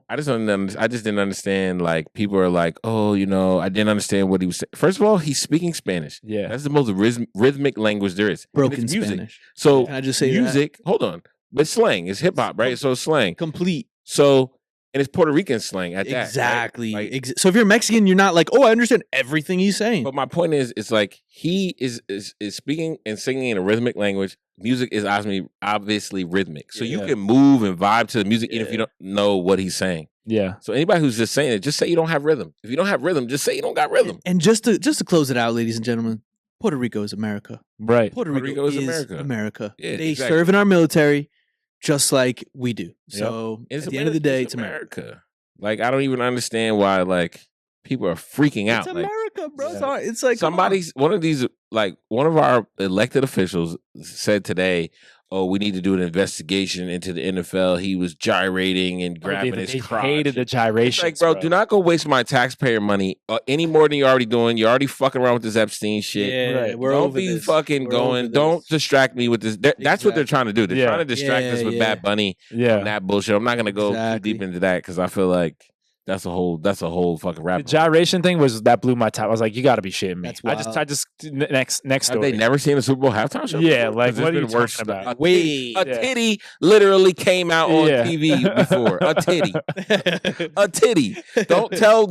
I just didn't understand. Like people are like, oh, I didn't understand what he was saying. First of all, he's speaking Spanish. Yeah. That's the most rhythmic language there is. Broken It's music. Spanish. So Can I just say music. Hold on, but slang is hip hop, right? So it's slang. Complete. So and it's Puerto Rican slang at that. right? Exactly. Like, So if you're Mexican, you're not like, oh, I understand everything he's saying. but my point is, it's like he is speaking and singing in a rhythmic language. Music is obviously rhythmic, so you Yeah. can move and vibe to the music even if you don't know what he's saying. Yeah. So anybody who's just saying it, just say you don't have rhythm. If you don't have rhythm, just say you don't got rhythm. And just to close it out, ladies and gentlemen, Puerto Rico is America. Right. Puerto Rico is America. Yeah, they exactly. serve in our military just like we do. Yep. So It's at the end of the day, it's America. America. Like I don't even understand why like people are freaking out. It's Like America, bro. Yeah. It's like come on. one of our elected officials said today, oh, we need to do an investigation into the NFL. He was gyrating and grabbing his they crotch. hated the It's gyrations. like, bro, do not go waste my taxpayer money any more than you're already doing. You're already fucking around with this Epstein shit. Yeah, Right. we're Don't over be this. fucking We're going. over Don't this. distract me with this. That's what they're trying to do. They're Yeah. trying to distract us with Yeah. Bad Bunny Yeah. and that bullshit. I'm not gonna go Exactly. too deep into that because I feel like that's a whole fucking The rap. gyration thing that blew my top. I was like, you got to be shitting me. That's I just next Have story. they never seen a Super Bowl halftime show? Yeah, before? like, 'Cause what it's are you been worse talking about? stuff. Wait. A Yeah. titty literally came out on Yeah. TV before. A titty. A titty. Don't tell.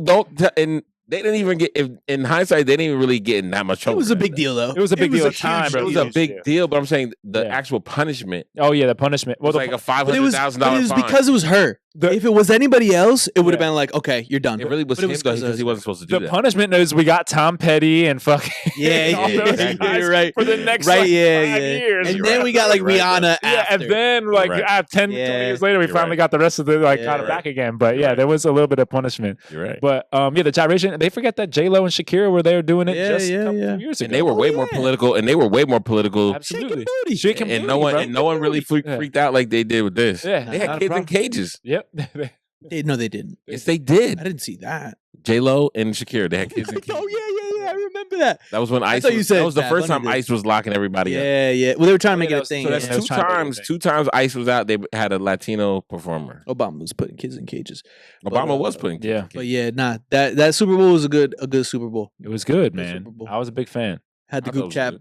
And they didn't even get. In hindsight, they didn't even really get in that much It trouble. was a big deal, though. It was a big deal at huge the time, deal. It was a big deal, but I'm saying the Yeah. actual punishment Oh yeah, the punishment. was Well, like a But it was $500,000 fine. because it was her. If it was anybody else, it would have Yeah. been like, okay, you're done. It really was But him it was though, 'cause because he of- wasn't supposed to do the that. punishment is we got Tom Petty and fucking Yeah, all yeah, those exactly. guys You're right. for the next Right, like, yeah, 5 yeah. years. And You're then right. we got like Right. Rihanna Yeah, after. and then like Right. 10, Yeah. 20 years later, we You're finally right. got the rest of the got Yeah. it back again. But You're yeah, right. there was a little bit of punishment. You're right. But the gyration. They forget that J-Lo and Shakira were there doing it Yeah, just yeah, a couple yeah. years ago. And they were way more political. And they were way more political. absolutely booty. shaking And booty, no one really Yeah. freaked out like they did with this. Yeah, They not had a kids in problem. cages. Yep. No, they didn't. Yes, they did. I didn't see that. J-Lo and Shakira, they had kids in cages. Oh yeah, I remember remember that. That was when Ice. thought you Was, said that was the Bad first Bunny time did. Ice was locking everybody up. Yeah. Well, they were trying to make Yeah, it a that was- thing. So that's Yeah, it was two trying to make it a times. thing. Two times Ice was out. They had a Latino performer. Obama was putting kids in cages. Obama was putting. kids yeah. in But cages. yeah, nah. That Super Bowl was a good Super Bowl. It was good, Good man. Super Bowl. I was a big fan. Had the I thought it group was chat good.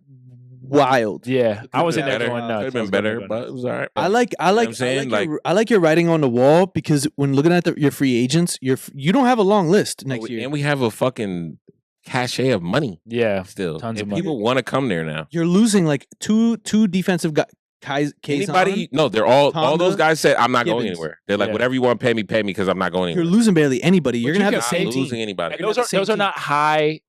wild. Yeah, It I could've was been in there better. going nuts. Could have I been was going better, nuts. but it was all right. I like what I'm saying? I like your writing on the wall because when looking at your free agents, you don't have a long list next year. And we have a fucking cachet of money Yeah, still. Tons and of money. people want to come there now. You're losing like two defensive guys. Anybody? No, they're all those Tonga, guys said, I'm not going Gibbons. anywhere. They're like, Yeah. whatever you want, pay me because I'm not going You're anywhere. losing barely anybody. You're But gonna you have the can- same not team. losing anybody. And You're those gonna are have the those same are not high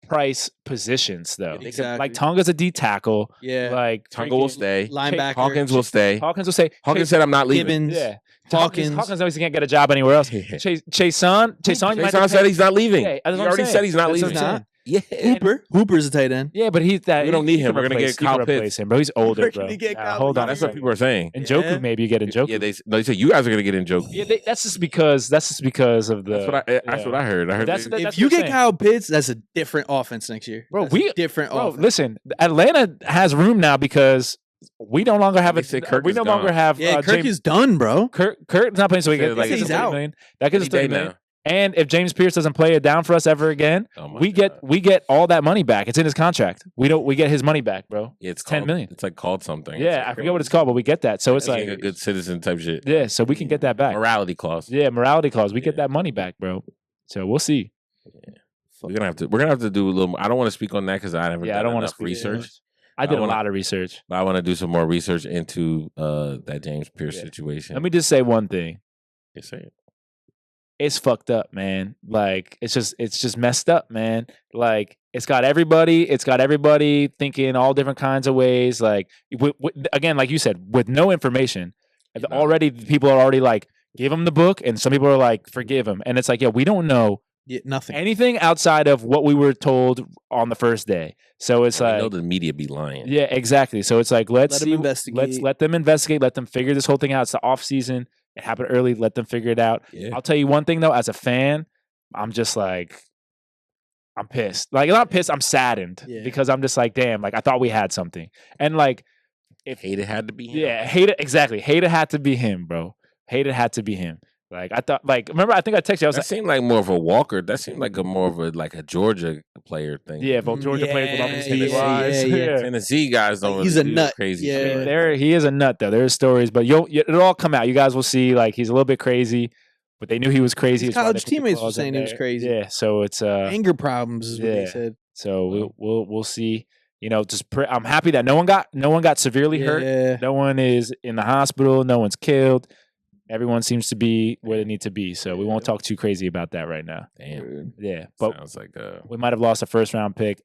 price positions though. Exactly. Like Tonga's a D tackle. Yeah. Like Tonga will freaking- stay. Linebacker. Hawkins will stay. Hawkins will say. Hawkins said, I'm not leaving. Gibbons. Yeah. Hawkins. Hawkins knows he can't get a job anywhere else. Chason, you might have Jason to said pay- he's not leaving. Yeah, He that's what I'm already saying. said he's not That's what leaving. I'm Not. Yeah. Hooper's a tight end. Yeah, but he's that. We don't need he him. can We're gonna replace- get he Kyle can Pitts. replace him, bro. He's older, We're bro. gonna get Nah, Kyle hold Pitts. on. That's a what second. people are saying. And Yeah. Joku, maybe you get in Joku. Yeah, they said you guys are gonna get in joke. Yeah, that's just because of the. That's what I heard. I heard That's they- the- If what you I'm get saying. Kyle Pitts, that's a different offense next year. Bro, That's a different Bro, offense. listen, Atlanta has room now because we no longer have They a. said Kirk We is no longer gone. have. Yeah, Kirk James, is done, bro. Kirk's not playing, so we Said get like that he's gives us out. $30 million. That gives us Any day $30 million. now. And if James Pierce doesn't play it down for us ever again, Oh my we God. get all that money back. It's in his contract. We get his money back, bro. Yeah, it's 10 called, million. It's like called something. Yeah, I forget what it's called, but we get that. So it's It's like like a good citizen type shit. yeah, so we can get that back. Morality clause. Yeah, morality clause. We get Yeah. that money back, bro. So we'll see. We're gonna have to do a little. I don't want to speak on that because I haven't Yeah, I done don't wanna enough speak- research. I did a wanna- lot of research. But I want to do some more research into that James Pierce Yeah. situation. Let me just say one thing. Yeah, say it. It's fucked up, man. Like it's just messed up, man. Like it's got everybody thinking all different kinds of ways. Like again, like you said, with no information, No. already people are already like give him the book, and some people are like forgive him, and it's like yeah, we don't know Yeah, nothing. anything outside of what we were told on the first day. So it's I like know the media be lying. yeah, exactly. So it's like let's Let 'em see, investigate. let them investigate, let them figure this whole thing out. It's the off season. It happened early. Let them figure it out. Yeah. I'll tell you one thing though, as a fan, I'm just like, I'm pissed. Like, I'm not pissed. I'm saddened Yeah. because I'm just like, damn. Like, I thought we had something, and like, Hate it had to be him. yeah, hate it exactly. Hate it had to be him, bro. Hate it had to be him. Like, I thought, like, remember? I think I texted you. I was That like, seemed like more of a Walker. That seemed like more of a Georgia player thing. yeah, but Georgia players with Yeah, offensive yeah, yeah. Tennessee guys don't. He's really a do nut. Crazy. Yeah. I shit. mean, he is a nut though. There's stories, but it'll all come out. You guys will see. Like he's a little bit crazy, but they knew he was crazy. His It's why they college put the teammates were clause in saying he was there. crazy. Yeah, so it's Anger problems is what they yeah. said. So we'll see. You know, just I'm happy that no one got severely hurt. Yeah. No one is in the hospital. No one's killed. Everyone seems to be where they need to be. So we won't talk too crazy about that right now. Damn. Yeah, but Sounds like we might have lost a first round pick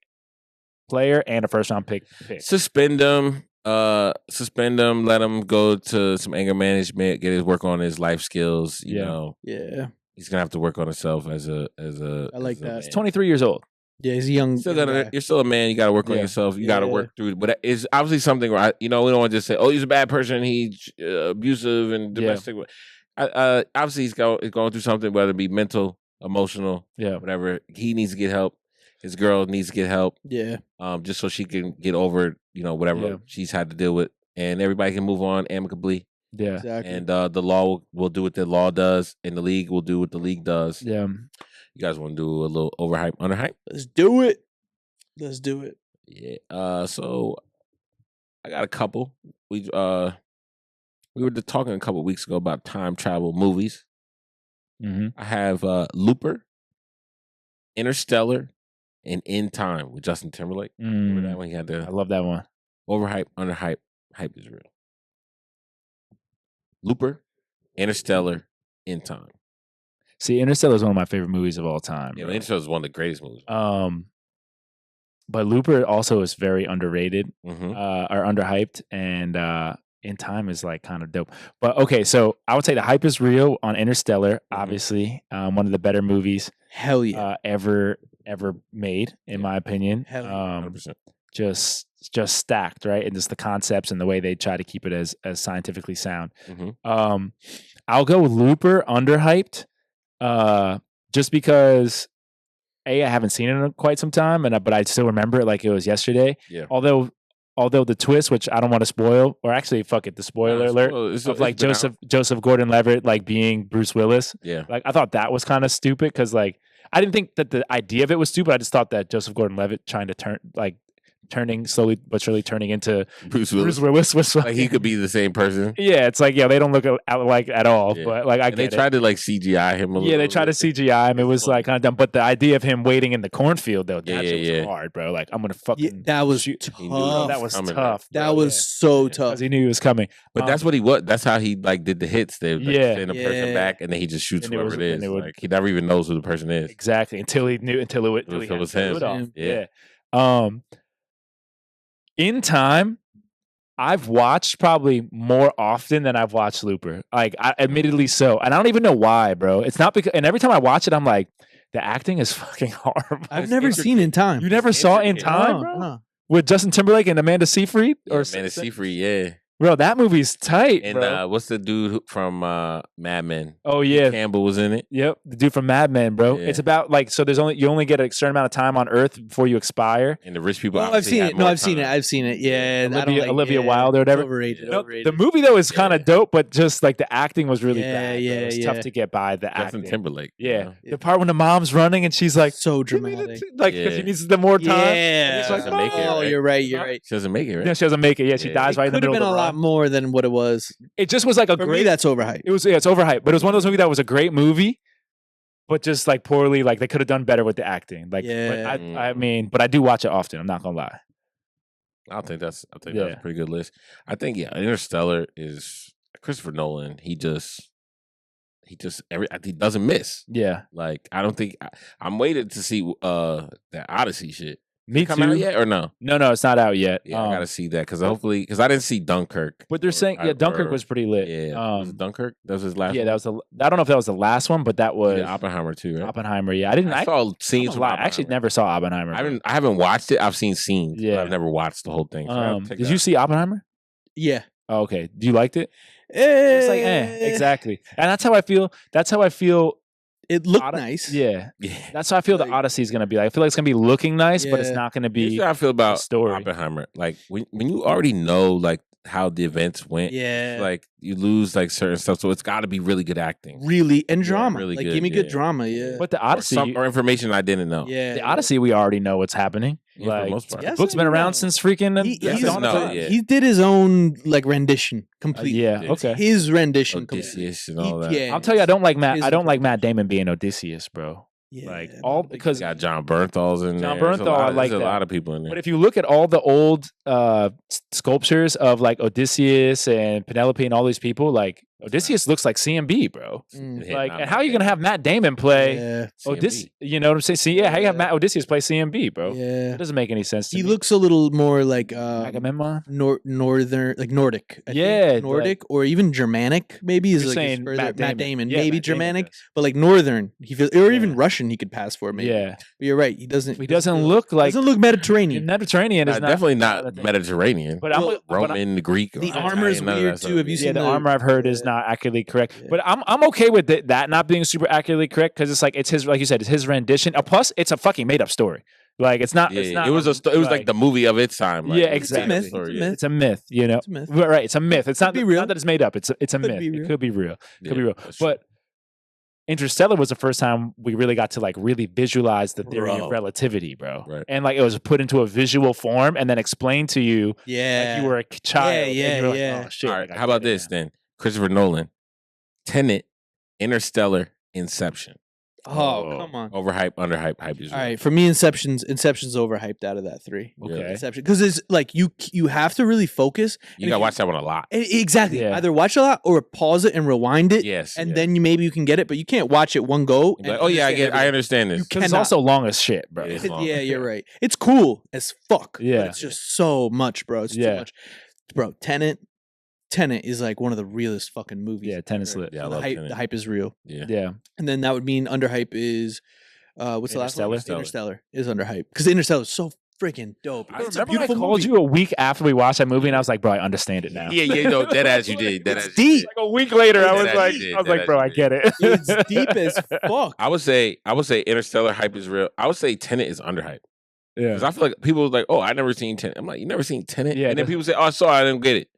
player and a first round pick. suspend him. Let him go to some anger management. Get his work on his life skills. You Yeah. know, Yeah. he's gonna have to work on himself as a. I like as a that. man. He's 23 years old. Yeah, he's a young. Still young gotta, guy. you're still a man. You got to work on Yeah. yourself. You got to Yeah. work through. But it's obviously something where we don't want to just say, "Oh, he's a bad person. He's abusive and Yeah. domestic." Obviously, he's going through something, whether it be mental, emotional, Yeah. whatever. He needs to get help. His girl needs to get help, Yeah. just so she can get over, whatever Yeah. she's had to deal with, and everybody can move on amicably. Yeah. Exactly. And the law will do what the law does, and the league will do what the league does. Yeah. You guys want to do a little overhype, underhype? Let's do it. Let's do it. Yeah. So I got a couple. We were talking a couple weeks ago about time travel movies. Mm-hmm. I have Looper, Interstellar, and In Time with Justin Timberlake. Remember that one? He had I the love that one. overhype, underhype, hype is real. Looper, Interstellar, In Time. See, Interstellar is one of my favorite movies of all time. Yeah, bro. Interstellar is one of the greatest movies. But Looper also is very underrated, Mm-hmm. or underhyped, and In Time is like kind of dope. But okay, so I would say the hype is real on Interstellar. Obviously, one of the better movies Hell yeah. ever made, in my opinion. Hell yeah. 100%. Just stacked, right? And just the concepts and the way they try to keep it as scientifically sound. Mm-hmm. I'll go with Looper underhyped, just because I haven't seen it in quite some time, but I still remember it like it was yesterday. Yeah. Although the twist, which I don't want to spoil, or actually, fuck it, the spoiler alert of like Joseph Gordon-Levitt like being Bruce Willis. Yeah. Like I thought that was kind of stupid because like I didn't think that the idea of it was stupid. I just thought that Joseph Gordon-Levitt trying to turning slowly but surely turning into Bruce Willis was like fucking, he could be the same person. yeah, it's like they don't look alike at all. Yeah. But like I And they get it. tried to like CGI him a little. Yeah, they tried to bit. CGI him. It was like kind of dumb. But the idea of him waiting in the cornfield though, that Yeah, shit was yeah. hard, bro. Like I'm gonna Yeah, fucking that was shoot. tough. He knew it That was coming, tough. That bro, was yeah. so tough. Because he knew he was coming. But that's what he was. That's how he like did the hits. They like, Yeah. send a person Yeah. back, and then he just shoots And it whoever was- it is. and it would- Like he never even knows who the person is. exactly until he knew until it It had was to him. do it off. Yeah. Yeah. In time, I've watched probably more often than I've watched Looper. Like, admittedly so, and I don't even know why, bro. It's not because. And every time I watch it, I'm like, the acting is fucking horrible. I've It's never intricate. seen In Time. You never saw In intricate. Time, No, bro? no. With Justin Timberlake and Amanda Seyfried, Yeah, or Man of Seafree, yeah. bro, that movie's tight, And bro. what's the dude from Mad Men? Oh yeah, Campbell was in it. yep, the dude from Mad Men, bro. Yeah. It's about like so. You only get a certain amount of time on Earth before you expire. And the rich people. Oh, I've obviously seen had it. No, more I've seen it. time. I've seen it. Yeah, I don't like, Olivia yeah, Wilde or whatever. it's Overrated. No, overrated. the movie though is kind of Yeah. dope, but just like the acting was really Yeah, bad. yeah, bro. It's yeah. tough to get by the Justin acting. Timberlake. Yeah, you the part when the mom's running and she's like, so "Give me the dramatic. t-" like because Yeah. she needs the more time. Yeah, It's like, Doesn't make it, oh, right? you're right. You're Huh? right. She doesn't make it, right? No, she doesn't make it. Yeah, she Yeah. dies right in the Could have middle been of a the lot run. more than what it was. It just was like a For great. me, that's overhyped. It's overhyped, but it was one of those movies that was a great movie, but just like poorly. Like they could have done better with the acting. Like, Yeah. but I mean, but I do watch it often. I'm not gonna lie. I think that's Yeah. a pretty good list. I think Interstellar is Christopher Nolan. He doesn't miss. Yeah, Like I don't think I'm waiting to see that Odyssey shit. me Come out too. yet or no? No, it's not out yet. Yeah, I gotta see that because I didn't see Dunkirk. But they're saying, yeah, Dunkirk was pretty lit. Yeah, was it Dunkirk? That was his last. Yeah, one? that was I don't know if that was the last one, but that was Yeah, Oppenheimer too, right? Oppenheimer. Yeah, I didn't. I I, saw I'm scenes. not from gonna lie, I actually Oppenheimer. never saw Oppenheimer. I haven't watched it. I've seen scenes. Yeah. but I've never watched the whole thing. So I have to check Did that you out. see Oppenheimer? Yeah. Oh, okay. Do you liked it? It's like, Eh, exactly. And that's how I feel. That's how I feel. It looked Odyssey- nice. Yeah. Yeah. That's how I feel Like- the Odyssey is going to be like. I feel like it's going to be looking nice, but it's Yeah. not going to Here's be. how I feel about story. Oppenheimer. Like when you already know like how the events went, Yeah. like you lose like certain stuff. So it's got to be really good acting. Really and Yeah, drama. really like good, give me good yeah. drama. Yeah. But the Odyssey, or information I didn't know. yeah. the Odyssey, we already know what's happening. Yeah, for the Like, most part. Yes, the book's been I around know. since freaking. He, the he's Yes, dawn no, of time. yeah. he did his own like rendition completely. Yeah. It's Okay. His rendition completely. Odysseus and all that. Yeah. I'll tell you, I don't like Matt. His I don't like Matt Damon being Odysseus, bro. Yeah, Like I'm all not a big because Got John Bernthal's in John there. There's a Bernthal, I lot- like there's that. a lot of people in there. But if you look at all the old sculptures of like Odysseus and Penelope and all these people, like Odysseus looks like CMB, bro. Mm. Yeah, Like, nah, and how are you gonna have Matt Damon play Yeah. Odysseus? You know what I'm saying? See, yeah, how you have Yeah. Matt Odysseus play CMB, bro? Yeah. That doesn't make any sense to He me. looks a little more like Agamemnon. northern, like Nordic. I think. Yeah, Nordic or even Germanic. Maybe is You're like his saying further, Matt Damon. Yeah, maybe Matt Damon Germanic, does. but like Northern. He feels, or even Yeah. Russian. He could pass for maybe. Yeah, But you're right. He doesn't. he doesn't look like Doesn't look Mediterranean. Mediterranean. Is not definitely not not the- Mediterranean. But I'm Well, Roman, Greek. the or armor's Italian, none of weird that too. stuff. Have you Yeah, seen the the- armor I've heard is Yeah. not accurately correct, Yeah. but I'm okay with that not being super accurately correct because it's like it's his, like you said, it's his rendition. Plus, it's a fucking made up story. Like it's not. Yeah, It's not. it was like the movie of its time. Like, Yeah, it's a exactly. myth. story, It's a yeah. myth. It's a myth, you know. It's a myth. Right, it's a myth. It's not be real. not that it's made up. It's a Could myth. be It real. could be real. Could be Yeah, real. that's true. But Interstellar was the first time we really got to like really visualize the theory Bro. of relativity, bro. Right. And like it was put into a visual form and then explained to you Yeah. like you were a child. Yeah, and you were like, yeah. oh, shit. All right, like, I how about get it this now. then? Christopher Nolan, Tenet, Interstellar, Inception. Oh, come on. Overhype, underhype, hype is All real. right, for me, Inception's overhyped out of that three. Yeah. Okay. Inception, because it's like you have to really focus. You and gotta if watch that one a lot. Exactly. Yeah. Either watch a lot or pause it and rewind it, Yes. and yeah. then maybe you can get it. But you can't watch it one go. You're like, oh yeah, I understand this. You Because it's cannot- also long as shit, bro. It is. everything. long, Yeah, you're yeah. right. It's cool as fuck. Yeah. but it's just so much, bro. It's too Yeah. much, bro. Tenet is like one of the realest fucking movies. Yeah, Tenet's ever. lit. Yeah, I the love hype. Tenet. The hype is real, Yeah. Yeah. and then that would mean underhype is. What's the last one? Interstellar. Interstellar is underhype because Interstellar is so freaking dope. I It's a Remember I beautiful called movie. you a week after we watched that movie, and I was like, bro, I understand it now. Yeah, no, dead as you did. Dead as It's you did. deep. Like a week later, I Dead was as like, you did, I was dead like, as bro, you I did. get it. It's deep as fuck. I would say Interstellar hype is real. I would say Tenet is underhyped. Yeah. Because I feel like people was like, oh, I never seen Tenet. I'm like, you never seen Tenet? Yeah, And then the- people say, oh, I saw it, I didn't get it.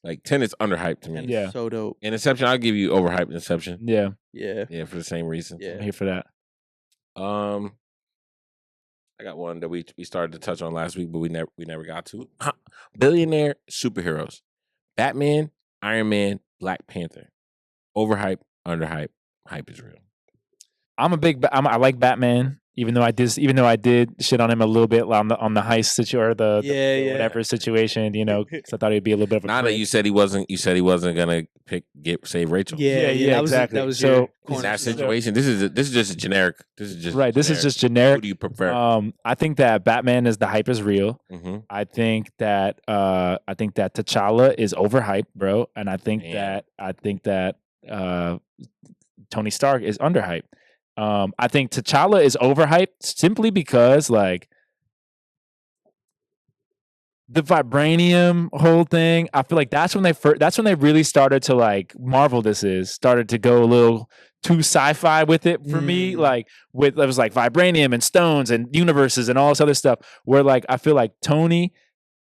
Like, Tenet's underhyped to me. And Yeah. so dope. And Inception, I'll give you overhyped Inception. Yeah. Yeah. Yeah, for the same reason. Yeah. I'm here for that. I got one that we started to touch on last week, but we never got to. Billionaire superheroes. Batman, Iron Man, Black Panther. Overhype, underhype, hype is real. I like Batman, even though I did shit on him a little bit on the heist situation or the whatever situation, because I thought he'd be a little bit of a Now that prick. you said he wasn't gonna save Rachel. Yeah, Yeah, exactly. exactly. That was So, your In corner. that situation, this is just a generic. This is just right. This is just Who generic. do you prefer? I think that Batman is the hype is real. Mm-hmm. I think that T'Challa is overhyped, bro, and I think that Tony Stark is underhyped. I think T'Challa is overhyped simply because like the vibranium whole thing. I feel like that's when they really started to like started to go a little too sci-fi with it for me. Like it was like vibranium and stones and universes and all this other stuff. Where like I feel like Tony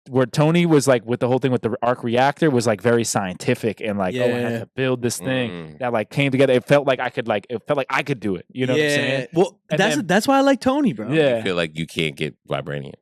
was like with the whole thing with the arc reactor was like very scientific and like, oh, I had to build this thing that like came together. It felt like I could do it. You know what I'm saying? Well, And that's why I like Tony, bro. I feel like you can't get vibranium.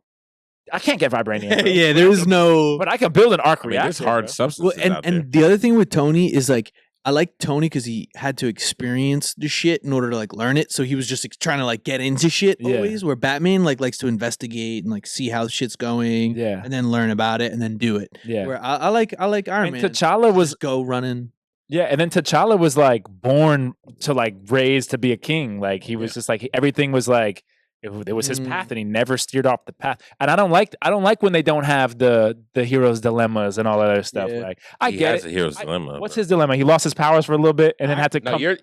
I can't get vibranium. Bro. Yeah, there is no. But I can build an arc I mean, reactor. there's hard bro. substances Well, out there. and the other thing with Tony is like I like Tony because he had to experience the shit in order to like learn it. So he was just like, trying to like get into shit Yeah. always. Where Batman like likes to investigate and like see how shit's going, Yeah. and then learn about it and then do it. Yeah. Where I like Iron And Man. T'Challa was Just go running. Yeah, and then T'Challa was like born to like raised to be a king. Like he was just like everything was like it was his path, and he never steered off the path. And I don't like when they don't have the hero's dilemmas and all that other stuff. Yeah. Like I He get has it. a hero's dilemma. What's bro. his dilemma? He lost his powers for a little bit, and then had to No, come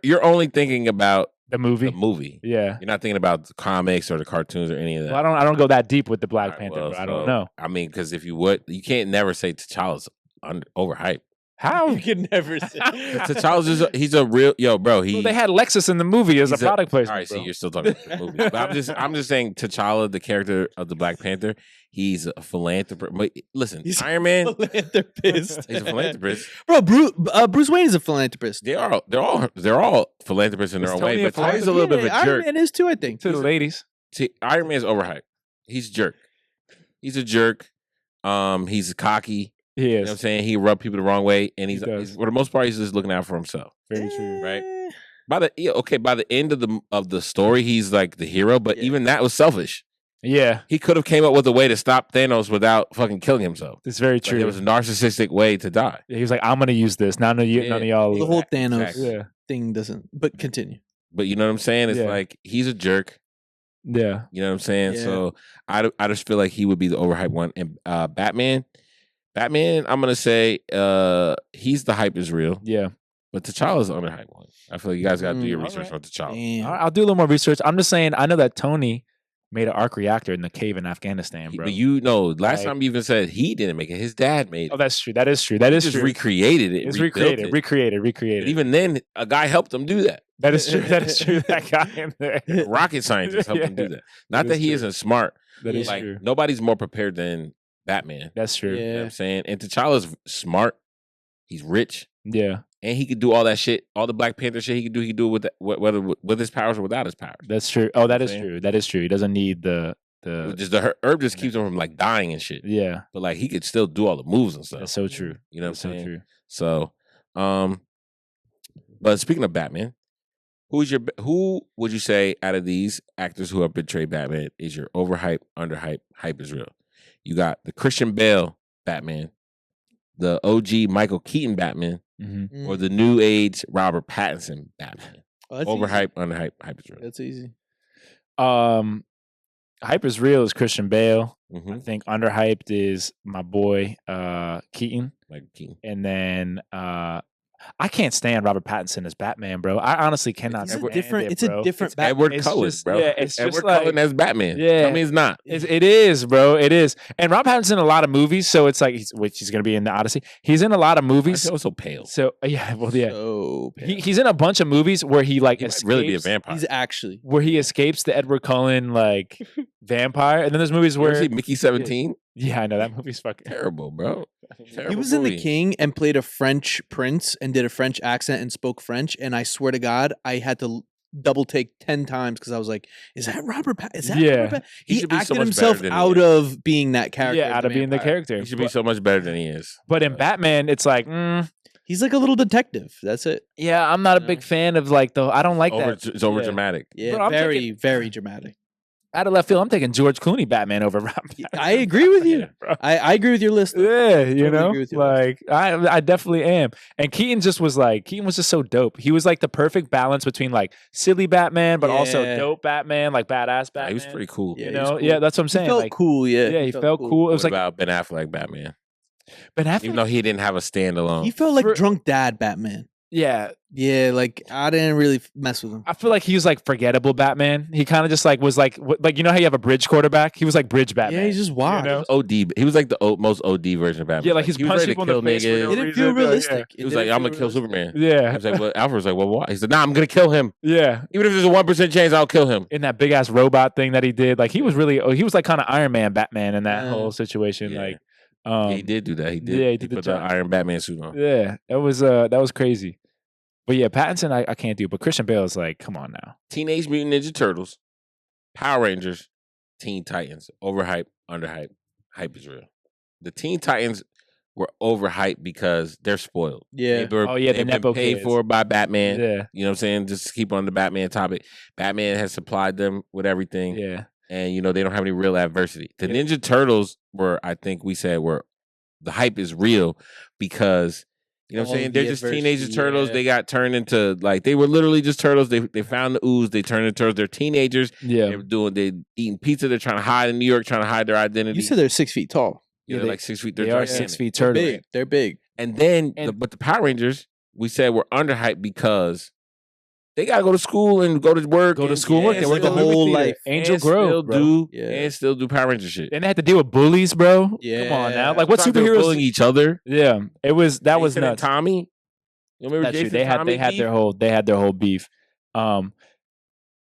you're only thinking about the movie. the movie. Yeah. You're not thinking about the comics or the cartoons or any of that. Well, I don't go that deep with the Black Alright, Panther. well, Bro. I don't so, know I mean, because if you would, you can't never say T'Challa's overhyped. how. You can never say. T'Challa's he's a real bro. Well, they had Lexus in the movie as a he's product placement. All right, bro. see, you're still talking about the movie. But I'm just saying T'Challa, the character of the Black Panther, he's a philanthropist. But listen, He's Iron Man, philanthropist. he's a philanthropist. Bro, Bruce Wayne is a philanthropist. They're all philanthropists in their Is own way. Tony a But Tony's a little bit of a Iron jerk. Man is too, I think. To the ladies. See, Iron Man's overhyped. He's a jerk. He's a jerk. He's cocky. He You know is. what I'm saying? He rubbed people the wrong way, and he's does. for the most part, he's just looking out for himself. Very true. Right. By the end of the story, he's like the hero, but Yeah. even that was selfish. Yeah, He could have came up with a way to stop Thanos without fucking killing himself. it's very Like, true. there was a narcissistic way to die. He was like, I'm gonna use this. None of y'all. The whole Thanos Exactly. Yeah. thing doesn't. But continue. But you know what I'm saying? It's Yeah. like he's a jerk. Yeah. You know what I'm saying? Yeah. So I just feel like he would be the overhyped one. And Batman, I'm gonna say he's the hype is real, Yeah. but T'Challa's the underhyped one. I feel like you guys got to do your Mm, research alright. on T'Challa. Damn. I'll do a little more research. I'm just saying, I know that Tony made an arc reactor in the cave in Afghanistan, bro. But you know, last Like- time you even said he didn't make it. His dad made it. Oh, that's true. That is true. That He is just true. recreated it. It's rebuilt recreated. it. But even then, a guy helped him do that. That is true. That is true. That guy in there. A rocket scientist helped him do Yeah. that. Not That that is he true. isn't smart. That is Like true. nobody's more prepared than Batman. That's true. You know what Yeah. I'm saying? And T'Challa's smart. He's rich. Yeah. And he could do all that shit, all the Black Panther shit he could do it whether with his powers or without his powers. That's true. Oh, that is saying? true. That is true. He doesn't need the Just the herb just keeps him from like dying and shit. yeah. But like he could still do all the moves and stuff. That's so true. You know what I'm That's so saying? true. So, but speaking of Batman, who would you say out of these actors who have betrayed Batman is your overhype, underhype, hype is real? You got the Christian Bale Batman, the OG Michael Keaton Batman, Mm-hmm. or the new age Robert Pattinson Batman. Oh, that's Overhype, underhype, hype is Easy. real. That's easy. Hype is real is Christian Bale. Mm-hmm. I think underhyped is my boy Keaton. Michael Keaton. And then I can't stand Robert Pattinson as Batman, bro. I honestly cannot. It's a stand different. it, It's a bro. different. Edward It's Cullen, just- bro. yeah, it's just Edward like- Cullen as Batman. Yeah. Tell me it's not. It is, bro. It is. And Rob Pattinson in a lot of movies, so it's like which he's going to be in the Odyssey. He's in a lot of He's movies. also pale. So yeah, well, yeah. So He's in a bunch of movies where he like He might escapes, really be a vampire. he's actually. where he escapes the Edward Cullen like vampire, and then there's movies You ever where see Mickey 17? yeah, I know that movie's fucking. Terrible, bro. He Terrible was in The movie. King and played a French prince and did a French accent and spoke French. And I swear to God, I had to double take 10 times because I was like, "Is that Robert? Is that Yeah. Robert?" He He should be so acted much himself better than he out is. of being that character. Yeah, out of being the vampire. character. He should be so much better than he is. But in Batman, it's like, He's like a little detective. That's it. yeah, I'm not a Yeah. big fan of like the. I don't like that. It's over Yeah. dramatic. Yeah, Bro, I'm very, very dramatic. Out of left field, I'm taking George Clooney Batman over Rob. I agree with you. Yeah, bro. I agree with your list. though. Yeah, you Totally know, agree with you on like I definitely am. And Keaton just was like, Keaton was just so dope. He was like the perfect balance between like silly Batman, but also Yeah. dope Batman, like badass Yeah, Batman. he was pretty cool. Yeah, You he was know, cool. yeah, that's what I'm He saying. felt Like, cool. Yeah, yeah, he felt cool. It was What like about Ben Affleck Batman? Ben Affleck. Even though he didn't have a standalone. He felt like For- drunk dad Batman. Yeah, Yeah, like I didn't really mess with him. I feel like he was like forgettable Batman. He kind of just like was like you know how you have a bridge quarterback. He was like bridge Batman. Yeah, he's just wild. know? OD. He was like the most OD version of Batman. Yeah, like he's he was punching ready to people in the kill face for niggas. no It didn't reason, feel bro, yeah. realistic. He was like, I'm gonna kill Superman. He Yeah, was like, well, Alfred was like, well, why? He said, nah, I'm gonna kill him. yeah. Even if there's a 1% chance, I'll kill him. In that big ass robot thing that he did, like he was really, he was like kind of Iron Man Batman in that Yeah. whole situation. Yeah. Like, Yeah, he did do that. He did. yeah, he He did the put the job. Iron Batman suit on. Yeah, that was crazy. But yeah, Pattinson, I can't do. But Christian Bale is like, come on now. Teenage Mutant Ninja Turtles, Power Rangers, Teen Titans, overhype, underhype, hype is real. The Teen Titans were overhyped because they're spoiled. Yeah. They were, Oh, yeah, the they've been Nepo paid kids. for by Batman. Yeah, You know what I'm saying? Just to keep on the Batman topic. Batman has supplied them with everything. yeah, And, they don't have any real adversity. The Yeah. Ninja Turtles were, I think we said, the hype is real because, you know what I'm All saying? of They're the just teenage adversity, turtles. yeah. They got turned into, like, they were literally just turtles. They found the ooze. They turned into turtles. They're teenagers. yeah. They eating pizza. They're trying to hide in New York, trying to hide their identity. You said they're 6 feet tall. they're like 6 feet. They're They are gigantic. 6 feet They're turtle. big. They're big. And then, And- but the Power Rangers, we said were underhyped because they got to go to school and go to work. Go to and- school, and work. and They work still- the whole life. Angel and Grove, still bro. do Yeah. and still do Power Ranger shit. And they had to deal with bullies, bro. Come on Yeah. now. Like what Sometimes they were superheroes? bullying each other. Yeah, it was that was Jason and nuts. Tommy. You remember That's true. Jason They had Tommy they had beef? their whole beef.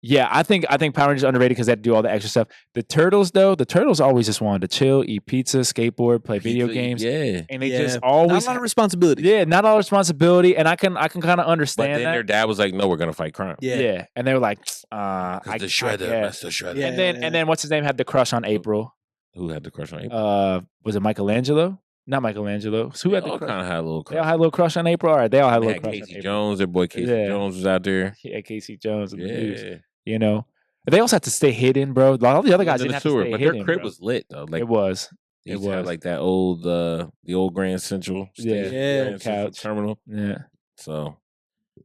Yeah, I think Power Rangers underrated because they had to do all the extra stuff. The Turtles always just wanted to chill, eat pizza, skateboard, play video Pizza, games, Yeah. and they Yeah. just Not always a lot of responsibility. yeah, not all responsibility. And I can kind of But understand then that. their dad was like, "No, we're gonna fight crime." Yeah. And they were like, I The I shredder, guess. that's the shredder. Yeah. And then what's his name had the crush on April? Who had the crush on him? Was it Michelangelo? Not Michelangelo. Who had the all crush? kind of had a little They all crush. had a little crush on April. All right, they all had a They little had crush on Casey April. Jones. Their boy Casey Yeah. Jones was out there. Yeah, Casey Jones. And the news, Yeah. you know, they also had to stay hidden, bro. All the other guys In didn't the have sewer, to stay but hidden. their crib bro. was lit though. Like it was. they It used to have, was. like that old the old Grand Central Yeah. station, Yeah. Grand Central Couch. terminal. Yeah. So,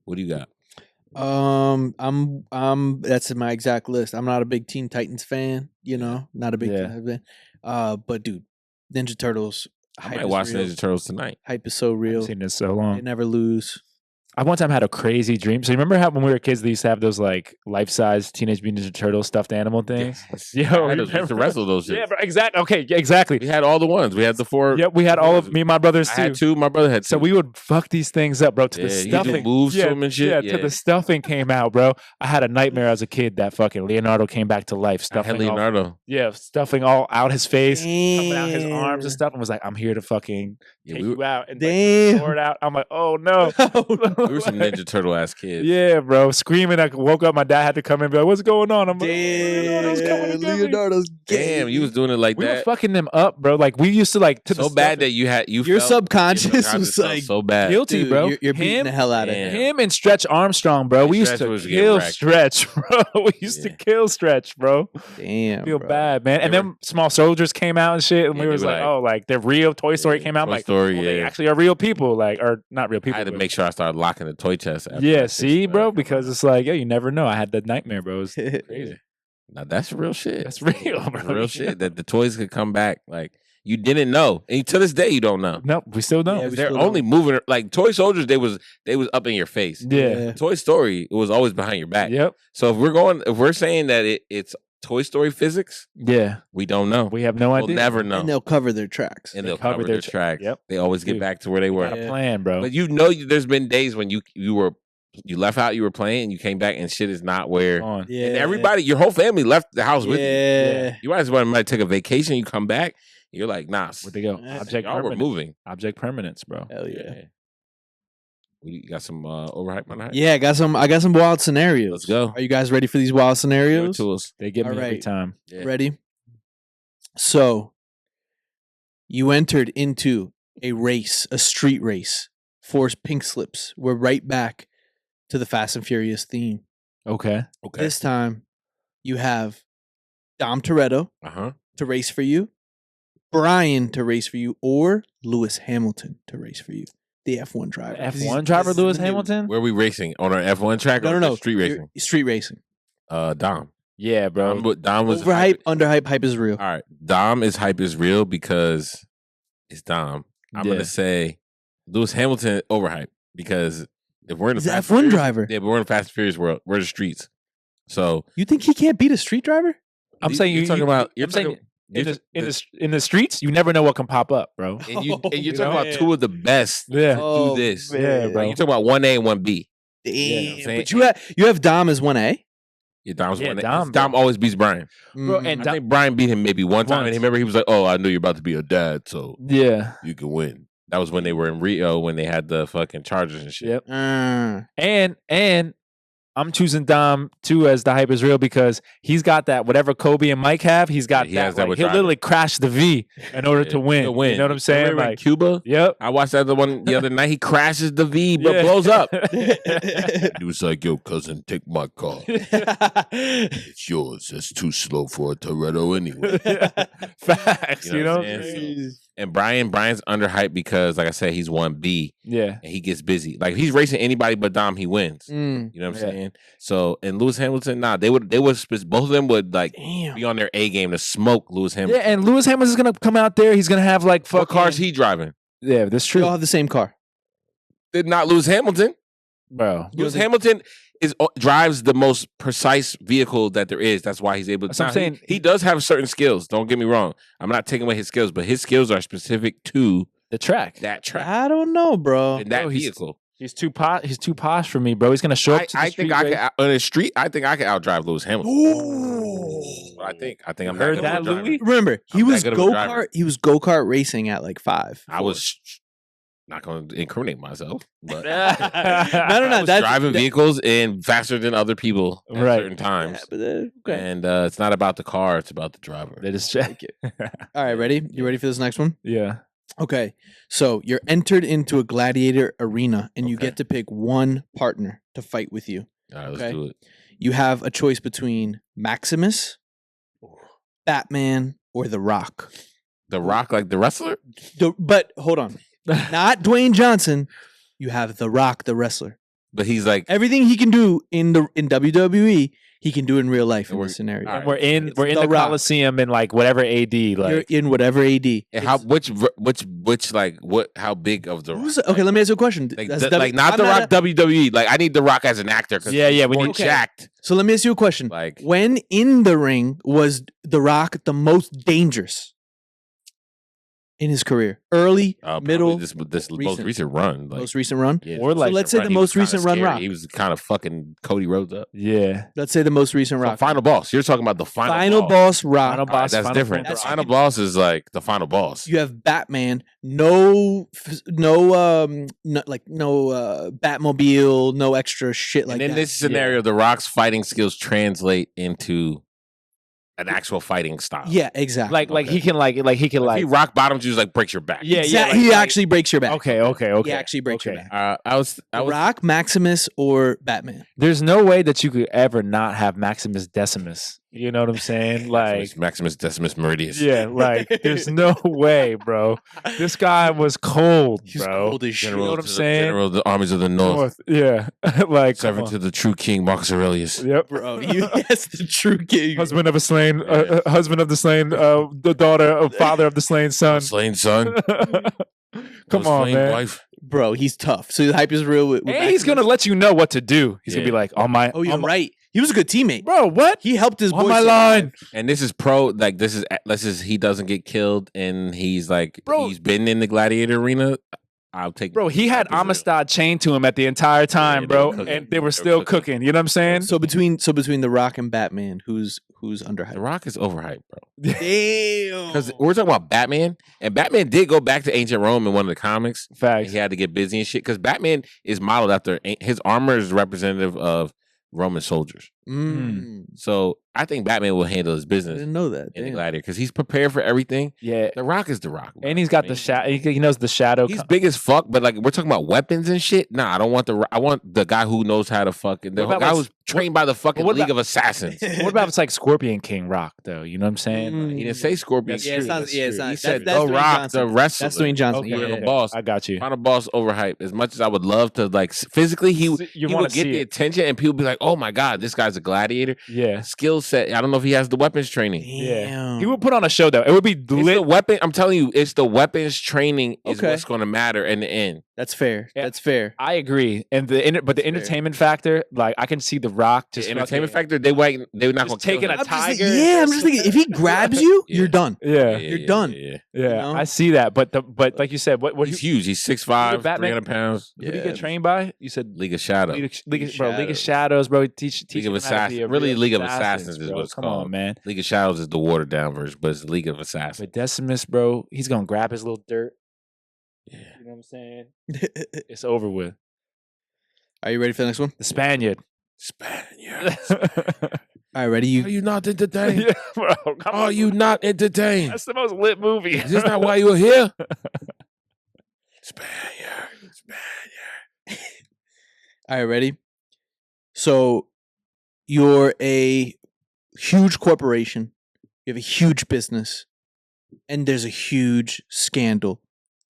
what do you got? I'm that's my exact list. I'm not a big Teen Titans fan, not a big Yeah. Teen Titans fan. But dude, Ninja Turtles I hype might is watch real. Ninja Turtles tonight. Hype is so I've real. seen this so They long. never lose. I one time had a crazy dream. So you remember how when we were kids, they used to have those like life-size Teenage Mutant Ninja Turtle stuffed animal things? Yo, I had to remember? wrestle those. Yeah, shits. bro, exactly. Okay, yeah, exactly. We had all the ones. We had the four. Yep, we had all of me and my brothers I too. had two. My brother had two. So we would fuck these things up, bro. To the Yeah, you do stuffing moves to 'em and shit? Yeah, Yeah. till the stuffing came out, bro. I had a nightmare as a kid that fucking Leonardo came back to life. I Stuffing, had Leonardo. stuffing all out his face, coming out his arms and Damn. stuff, and was like, "I'm here to fucking Yeah, take we were, you out." And Damn. like, sword out. I'm like, "Oh no." we were some Ninja Turtle ass kids. Yeah, bro, screaming. I woke up. My dad had to come in and be like, "What's going on?" I'm like, "Leonardo's coming Damn, to get me." Leonardo's gay. Damn, you was doing it like We were that. fucking them up, bro. Like we used to like to So the bad stuffing. that you had you. Your felt- subconscious was felt like, so bad. guilty, dude, bro. You're beating Him- the hell out of Damn. it. Him and Stretch Armstrong, bro. We used Stretch to was getting kill wrecked. Stretch, bro. We used to Yeah. kill Stretch, bro. Damn, Feel bro. bad, man. And They then Small Soldiers came out and shit, and Yeah, we they was were like, like- oh, like they're real. Toy Story came out, Toy like, Story, well, they yeah. actually are real people, like, or not real I people. had to but- make sure I started locking the toy chest. After Yeah, that see, shit bro, started because coming it's like, yo, you never know. I had that nightmare, bro. It was out. crazy. Now that's real shit. That's real, That's bro. real shit. That the toys could come back. Like You didn't know, and to this day you don't know. Nope, we still don't. Yeah, we They're still only moving like Toy Soldiers. They was up in your face. Yeah. Toy Story, it was always behind your back. Yep. So if we're saying that it's Toy Story physics, Yeah. we don't know. We have no We'll idea. never know. And they'll cover their tracks. And they'll cover their tracks. Yep. They always get Dude, back to where they were. Got a plan, bro. But there's been days when you left out, you were playing, and you came back, and shit is not where. On. Yeah. And everybody, your whole family left the house with you. Yeah. You might as well might take a vacation. You come back, you're like, nah, Where'd they go? Yeah. Object y'all were permanence. moving. Object permanence, bro. Hell yeah. You got some overhype, underhype? Yeah, I got some wild scenarios. Let's go. Are you guys ready for these wild Give it scenarios? to us. They get me All every right. time. Yeah. Ready? So, you entered into a race, a street race for pink slips. We're right back to the Fast and Furious theme. Okay. Okay. This time, you have Dom Toretto Uh-huh. to race for you, Brian to race for you, or Lewis Hamilton to race for you, the F1 driver. F1 driver This is Lewis the new- Hamilton? Where are we racing? On our F1 track or No. street racing? Street racing. Dom. Yeah, bro. Dom was Overhype, underhype, hype is real. All right. Dom is hype is real because it's Dom. I'm Yeah. gonna say Lewis Hamilton overhype because if we're in the He's an Fast and F1 Furious- driver. Yeah, but we're in the Fast and Furious world. We're the streets. So You think he can't beat a street driver? I'm saying you're talking about. You're I'm saying talking, in the streets, you never know what can pop up, bro. and you're Oh, talking about two of the best Yeah. to Oh, do this. man. Yeah, bro. Like, you're talking about 1A and 1B. Damn. I'm saying? But you have Dom as 1A? Yeah, Dom's Yeah, 1A. Dom, Dom always beats Brian. Bro, Mm. and I Dom- think Brian beat him maybe one time, Once. and he remember he was like, "Oh, I knew you're about to be a dad, so Yeah. you can win." That was when they were in Rio when they had the fucking Chargers and shit. Yep. Uh, And I'm choosing Dom too as the hype is real because he's got that whatever Kobe and Mike have. He's got Yeah, he that. has that Like, with he'll driving. literally crash the V in order Yeah, to win. he'll win. You know what I'm saying? Remember in Like, Cuba, yep. I watched that one the other night. He crashes the V, but Yeah. blows up. He was like, "Yo, cousin, take my car. It's yours. It's too slow for a Toretto anyway." Facts. You You know know. what I'm saying? And Brian's underhyped because, like I said, he's 1B Yeah. and he gets busy. Like if he's racing anybody but Dom, he wins. mm, You know what I'm Yeah. saying? So and Lewis Hamilton, both of them would like damn. be on their A game to smoke Lewis Yeah, Hamilton. and Lewis Hamilton's gonna come out there. He's gonna have like What car's fucking- he driving? Yeah, that's They true, all have the same car. Did not Lewis Hamilton. bro. Lewis Hamilton drives the most precise vehicle that there is. That's why he's able to. That's what I'm Now, saying. he does have certain skills. Don't get me wrong. I'm not taking away his skills, but his skills are specific to The track. that track I don't know, bro. and that Bro, he's- vehicle. He's too posh. He's too posh for me, bro. He's gonna show up. To the I think street I race. can on the street. I think I can outdrive Lewis Hamilton. Ooh. I think I'm heard that, good that, of a driver. Louis? Remember, he I'm that was good of a driver. go-kart. He was go-kart racing at like 5. I was not going to incriminate myself, but No, I was that's driving vehicles and faster than other people at Right. certain times. Yeah, but, okay. And it's not about the car; it's about the driver. That is check. All right, ready? You ready for this next one? Yeah. Okay. So you're entered into a gladiator arena and you Okay. get to pick one partner to fight with you. All right, let's Okay. do it. You have a choice between Maximus, Batman, or The Rock. The Rock, like the wrestler. But hold on. Not Dwayne Johnson. You have The Rock, the wrestler. But he's like, Everything he can do in WWE, he can do in real life in We're- this scenario. all right. We're in It's the The Rock. Coliseum in like whatever AD. You're Like in whatever AD. and how which like what? How big of the Rock? Who's- okay, let me ask you a question. Like, That's like not I'm the not Rock WWE. Like I need the Rock as an actor. 'Cause Yeah, yeah, we he's more need- Okay. jacked. So let me ask you a question. Like When in the ring was The Rock the most dangerous in his career? Early, probably middle, this most recent. recent run. Like, most recent run? yeah. Or like- let's say the He was most kinda recent run scary. Rock. He was kind of fucking Cody Rhodes up. yeah. Let's say the most recent So Rock. final boss. You're talking about the final, Final boss. boss Rock. Final All right, boss. that's final different. boss. The That's- final boss is like the final boss. You have Batman, no Batmobile, no extra shit like and in that. this scenario, the Rock's fighting skills translate into an actual fighting style. Yeah, exactly. Like Okay. he can like he If he rock bottoms you, like breaks your back. Yeah, he actually breaks your back. Okay. He actually breaks your okay. back. I was Rock, Maximus, or Batman? There's no way that you could ever not have Maximus Decimus You know what I'm saying? Like, Maximus Decimus Meridius. yeah, like there's no way, bro. This guy was cold, He's bro. cold as shit. You know what I'm saying? General of the armies of the North. Yeah, like come Servant on. to the true king, Marcus Aurelius. Yep. Bro, yes, the true king. Husband of the slain, husband of the slain, the daughter of father of the slain son. Slain son. Come on, slain man. wife. Bro, he's tough. So the hype is real. With And he's gonna let you know what to do. He's gonna be Yeah. like, "On my, Oh, you're on my- right. He was a good teammate. bro. What? He helped his On boy my survive. line, And this is like this is he doesn't get killed and he's like Bro. he's been in the Gladiator arena. I'll take bro. He had Hype is real. Amistad chained to him at the entire time, they bro, were cooking. and they They were were still cooking. cooking. You know what I'm saying? So between The Rock and Batman, who's underhyped? The Rock is overhyped, bro. Damn. Because we're talking about Batman, and Batman did go back to ancient Rome in one of the comics. And Facts. he had to get busy and shit. Because Batman is modeled after his armor is representative of Roman soldiers. So I think Batman will handle his I business didn't know that. in the Damn. Gladiator because he's prepared for everything. Yeah, The Rock is the Rock, bro. and he's got I the mean, shadow. He knows the shadow. He's big as fuck, but like we're talking about weapons and shit. Nah, I don't want I want the guy who knows how to fucking. The What about guy like- was trained by the fucking what League about- of Assassins. What about if it's like Scorpion King Rock though? You know what I'm saying? Mm. He didn't say Scorpion. That's Yeah, true, it's not. that's Yeah, it's true. not. He That's, said that's The Dwayne Rock, Johnson. the wrestler. That's Dwayne Johnson. Okay, Yeah, Final yeah. boss. I got you. Final boss overhyped. As much as I would love to like physically, he You would wanna get see the it. attention and people be like, "Oh my god, this guy's a gladiator." Yeah, Skill set. I don't know if he has the weapons training. yeah. Damn. He would put on a show though. It would be It's the lit. weapon. I'm telling you, it's the weapons training is Okay. what's going to matter in the end. That's fair. Yeah. That's fair. I agree, and but the fair. entertainment factor, like I can see The Rock just The entertainment fucking- factor, they're not Just going to taking a I'm just tiger. thinking, yeah, I'm just thinking if he grabs you, Yeah. you're done. Yeah, You're done. Yeah. yeah. know? I see that, but like you said, what He's huge. He's 6'5", Batman- 300 pounds. who did he Yeah. get trained by? You said League of Shadow. League of League of Shadows, bro. Teach League of him how to be a Assassins. Really, real League of Assassins is bro. what it's Come called. on, man. League of Shadows is the watered down version, but it's the League of Assassins. But Decimus, bro, he's gonna grab his little dirt. Yeah. You know what I'm saying? It's over with. Are you ready for the next one? The Spaniard. Spaniard. All right, ready? Are you not entertained? Yeah, bro, come Are on. you not entertained? That's the most lit movie. Is this not why you were here? Spaniard. Spaniard. All right, ready? So you're a huge corporation. You have a huge business, and there's a huge scandal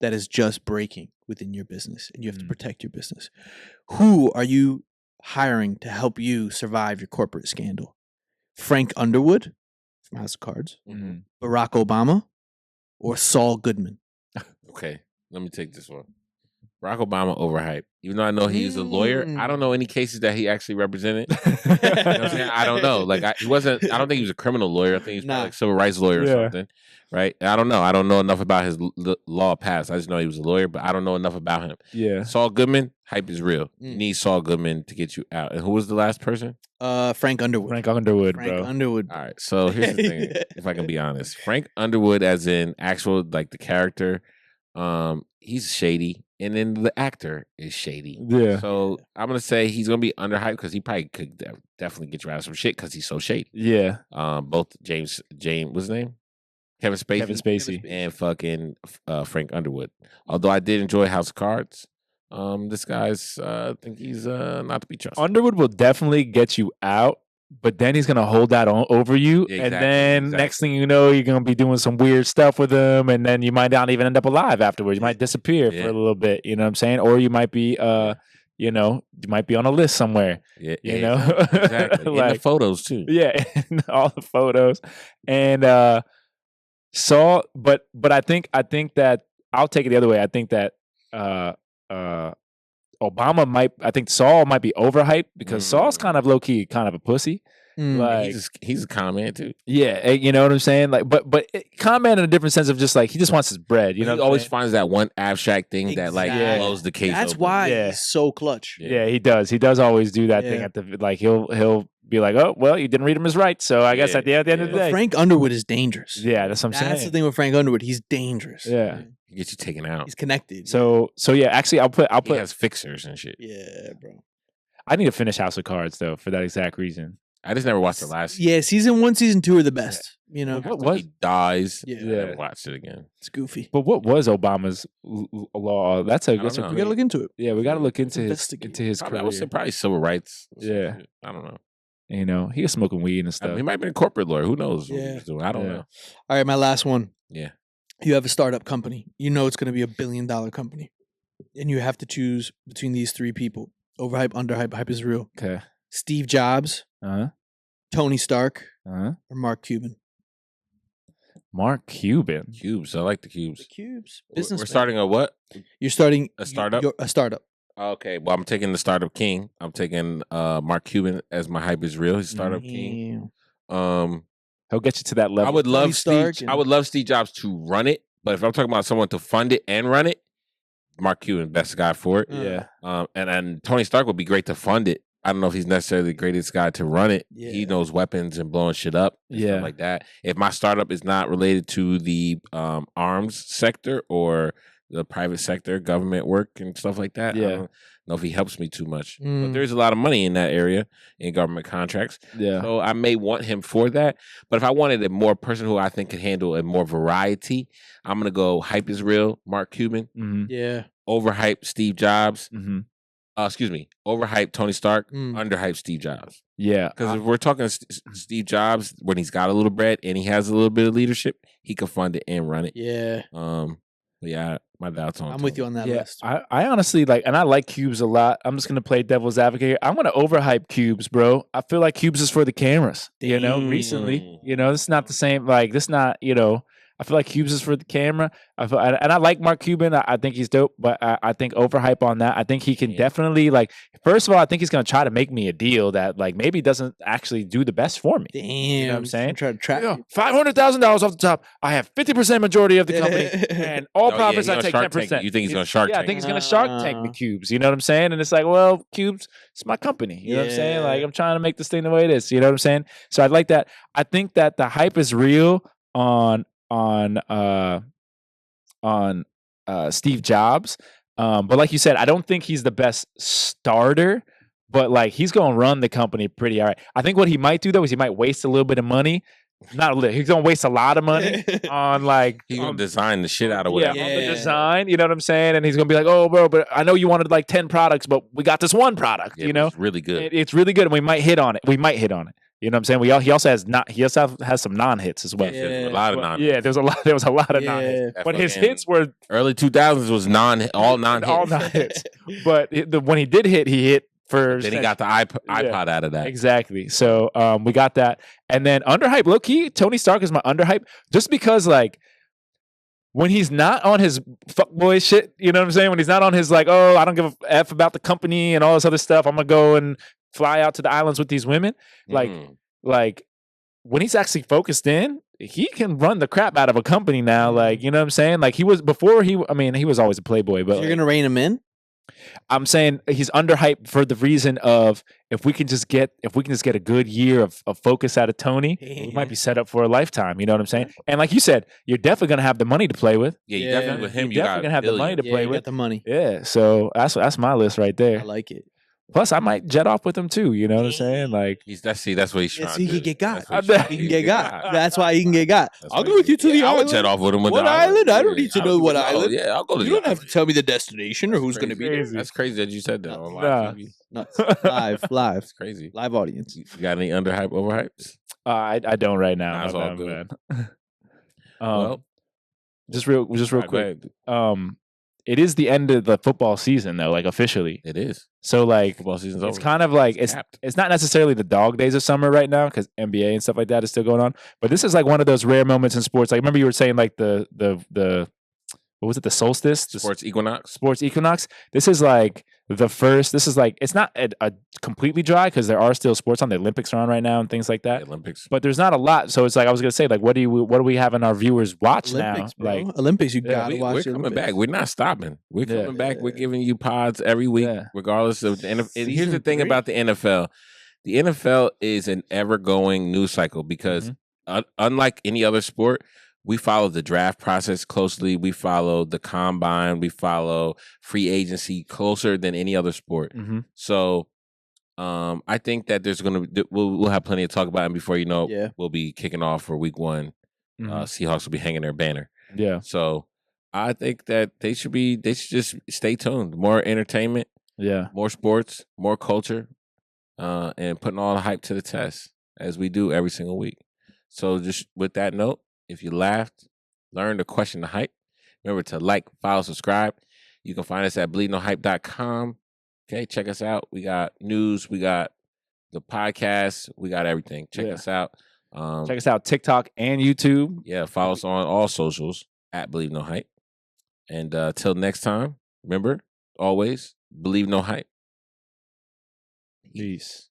that is just breaking within your business, and you have to Mm. protect your business. Who are you hiring to help you survive your corporate scandal? Frank Underwood from House of Cards, Mhm. Barack Obama, or Saul Goodman? Okay, let me take this one. Barack Obama overhyped. Even though I know he's a lawyer, I don't know any cases that he actually represented. You know what I'm saying? I don't know. Like he wasn't. I don't think he was a criminal lawyer. I think he was probably Nah. like a civil rights lawyer or Yeah. something. Right? I don't know. I don't know enough about his law past. I just know he was a lawyer, but I don't know enough about him. Yeah. Saul Goodman, hype is real. You Mm. need Saul Goodman to get you out. And who was the last person? Frank Underwood. Frank Underwood, Frank bro. Underwood. All right. So here's the thing. If I can be honest, Frank Underwood, as in actual like the character, he's shady, and then the actor is shady. Yeah. So I'm gonna say he's gonna be underhyped because he probably could definitely get you out of some shit because he's so shady. Yeah. Both James, what's his name? Kevin Spacey. Kevin Spacey. And fucking Frank Underwood. Although I did enjoy House of Cards. This guy's I think he's not to be trusted. Underwood will definitely get you out, but then he's gonna hold that on over you, and Exactly, then next thing you know, you're gonna be doing some weird stuff with him, and then you might not even end up alive afterwards. You might disappear for Yeah. a little bit. You know what I'm saying? Or you might be, you know, you might be on a list somewhere. Yeah, You know, exactly. In the Like, photos too. yeah, in all the photos, and Saul. But I think that I'll take it the other way. I think that Obama might. I think Saul might be overhyped because Saul's kind of low key, kind of a pussy. Mm. Like, He's a con man too. yeah, you know what I'm saying. Like, but comment in a different sense of just like he just wants his bread. You know, he what I'm always saying? finds that one abstract thing that like Exactly. blows the case. That's open. why Yeah. he's so clutch. Yeah. Yeah, he does. He does always do that thing Yeah. at the like. He'll be like, oh well, you didn't read him his rights, so I guess Yeah, at the end of the yeah. But day, Frank Underwood is dangerous. yeah, that's what I'm That's saying. the thing with Frank Underwood. He's dangerous. Yeah. He gets you taken out. He's connected. So yeah, actually, I'll He put. has fixers and shit. yeah, bro. I need to finish House of Cards though for that exact reason. I just never watched the last. Yeah, season 1, season 2 are the best. You know, What was- he dies? Yeah. I never watched it again. it's goofy. But what was Obama's law? That's a don't know. We gotta look into it. yeah. We got to look into his Investigate. into his Probably, I would say career. probably civil rights. or some Yeah. shit. I don't know. You know, he was smoking weed and I stuff. mean, he might have been a corporate lawyer. Who knows what he Yeah. was doing? I don't Yeah. know. All right, my last one. Yeah. You have a startup company. You know it's going to be $1 billion company. And you have to choose between these three people. Overhype, underhype, hype is real. Okay. Steve Jobs, Uh-huh. Tony Stark, Uh-huh. or Mark Cuban. Mark Cuban. Cubes. I like the The cubes. Cubes. We're Business. starting a what? You're starting A startup? A startup. Okay. Well, I'm taking the startup king. I'm taking Mark Cuban as my hype is real. He's startup king. He'll get you to that level. I would Tony love Stark Steve. and- I would love Steve Jobs to run it, but if I'm talking about someone to fund it and run it, Mark Cuban, best guy for it. Yeah. And Tony Stark would be great to fund it. I don't know if he's necessarily the greatest guy to run it. Yeah. He knows weapons and blowing shit up, and Yeah. stuff like that. If my startup is not related to the arms sector or the private sector, government work and stuff like that, I Yeah. don't know if he helps me too much. But Mm. there's a lot of money in that area in government contracts. Yeah. So I may want him for that. But if I wanted a more person who I think could handle a more variety, I'm gonna go hype is real, Mark Cuban, Mm-hmm. Yeah. overhype Steve Jobs. Mm-hmm. Overhype Tony Stark, Mm. underhype Steve Jobs. Yeah. Because if we're talking Steve Jobs, when he's got a little bread and he has a little bit of leadership, he can fund it and run it. Yeah. But yeah, my doubts on. I'm with you on that Yeah, list. I honestly like, and I like Cubes a lot. I'm just gonna play devil's advocate here. I'm gonna overhype Cubes, bro. I feel like Cubes is for the cameras. You know, recently, Damn. you know, this is not the same. Like, this not, you know. I feel like Cubes is for the camera. And I like Mark Cuban. I think he's dope, but I think overhype on that. I think he can definitely, like, first of all, I think he's gonna try to make me a deal that like maybe doesn't actually do the best for me. Damn. You know what I'm saying? Try to trap you. $500,000 off the top. I have 50% majority of the company, and all profits I take 10%. You think he's gonna Shark Yeah, I Tank? think he's gonna Shark Tank the Cubes. You know what I'm saying? And it's like, well, Cubes, it's my company. You know what I'm saying? Like, I'm trying to make this thing the way it is. You know what I'm saying? So I like that. I think that the hype is real on Steve Jobs. But like you said, I don't think he's the best starter. But like, he's gonna run the company pretty all right. I think what he might do though is he might waste a little bit of money. Not a little. He's gonna waste a lot of money on like He's gonna design the shit out of whatever. on the design, you know what I'm saying? And he's gonna be like, "Oh, bro, but I know you wanted like 10 products, but we got this one product." Yeah, you know, it's really good. it's really good, and we might hit on it. You know what I'm saying? He also has some non-hits as well. A lot of non. Yeah, there was a lot of Yeah. non-hits, That but his fucking- hits were Early 2000s was all non-hits. all non-hits. But when he did hit, he hit for. Then he got the iPod out of that. Exactly. So we got that, and then underhype. Low key, Tony Stark is my underhype, just because like when he's not on his fuckboy shit, you know what I'm saying? When he's not on his like, oh, I don't give a f about the company and all this other stuff. I'm gonna go and fly out to the islands with these women. Like when he's actually focused in, he can run the crap out of a company now. Like, you know what I'm saying? Like he was before he was always a playboy, but So you're gonna rein him in? I'm saying he's underhyped for the reason of if we can just get a good year of focus out of Tony, we might be set up for a lifetime. You know what I'm saying? And like you said, you're definitely gonna have the money to play with. Yeah, you Yeah. definitely with him. You're You definitely got gonna have the money to Yeah, play you with. got the money. Yeah, so that's my list right I there. like it. Plus, I might jet off with him too. You know what I'm saying? Like, That's what he's trying Yeah, so to he do. can get got. That's what he's trying He to can do. get got. That's why he can get got. That's I'll what go he- with you to the I would island. jet off with him. What island? I don't need to know what island. Yeah, I'll go to You the don't have island. to tell me the destination or who's That's going to be there. crazy. That's crazy that you said that on Nah. live TV. Nuts. Live, That's crazy. live audience. You got any underhype, overhypes? I don't right now. Nah, it's My all bad, good. man. Well, just real alright, quick. go ahead. It is the end of the football season though, like officially. It is. So like Football season's over. it's kind of like capped. it's not necessarily the dog days of summer right now because NBA and stuff like that is still going on. But this is like one of those rare moments in sports. Like remember you were saying like the what was it, the solstice? The Sports equinox. sports equinox. This is like the first. This is like it's not a completely dry because there are still sports on. The Olympics are on right now and things like that. The Olympics. But there's not a lot. So it's like I was gonna say like what do we having our viewers watch Olympics, now? bro. Like Olympics, you Yeah, gotta We're watch the coming Olympics. back. We're not stopping. We're Yeah. coming back. We're giving you pods every week, Yeah. regardless of the NFL. And here's the Season thing 3? about the NFL. The NFL is an ever-going news cycle because unlike any other sport, we follow the draft process closely. We follow the combine. We follow free agency closer than any other sport. Mhm. So I think that there's going to we'll have plenty to talk about. And before you know, Yeah. we'll be kicking off for week 1. Mhm. Seahawks will be hanging their banner. Yeah. So I think that they should just stay tuned. More entertainment, Yeah. more sports, more culture. and putting all the hype to the test as we do every single week. So just with that note, if you laughed, learned, or questioned the hype, remember to like, follow, subscribe. You can find us at BelieveNoHype.com. Okay, check us out. We got news, we got the podcast, we got everything. Check us out. Check us out, TikTok and YouTube. Yeah, follow us on all socials at BelieveNoHype. And till next time, remember, always believe no hype. Peace.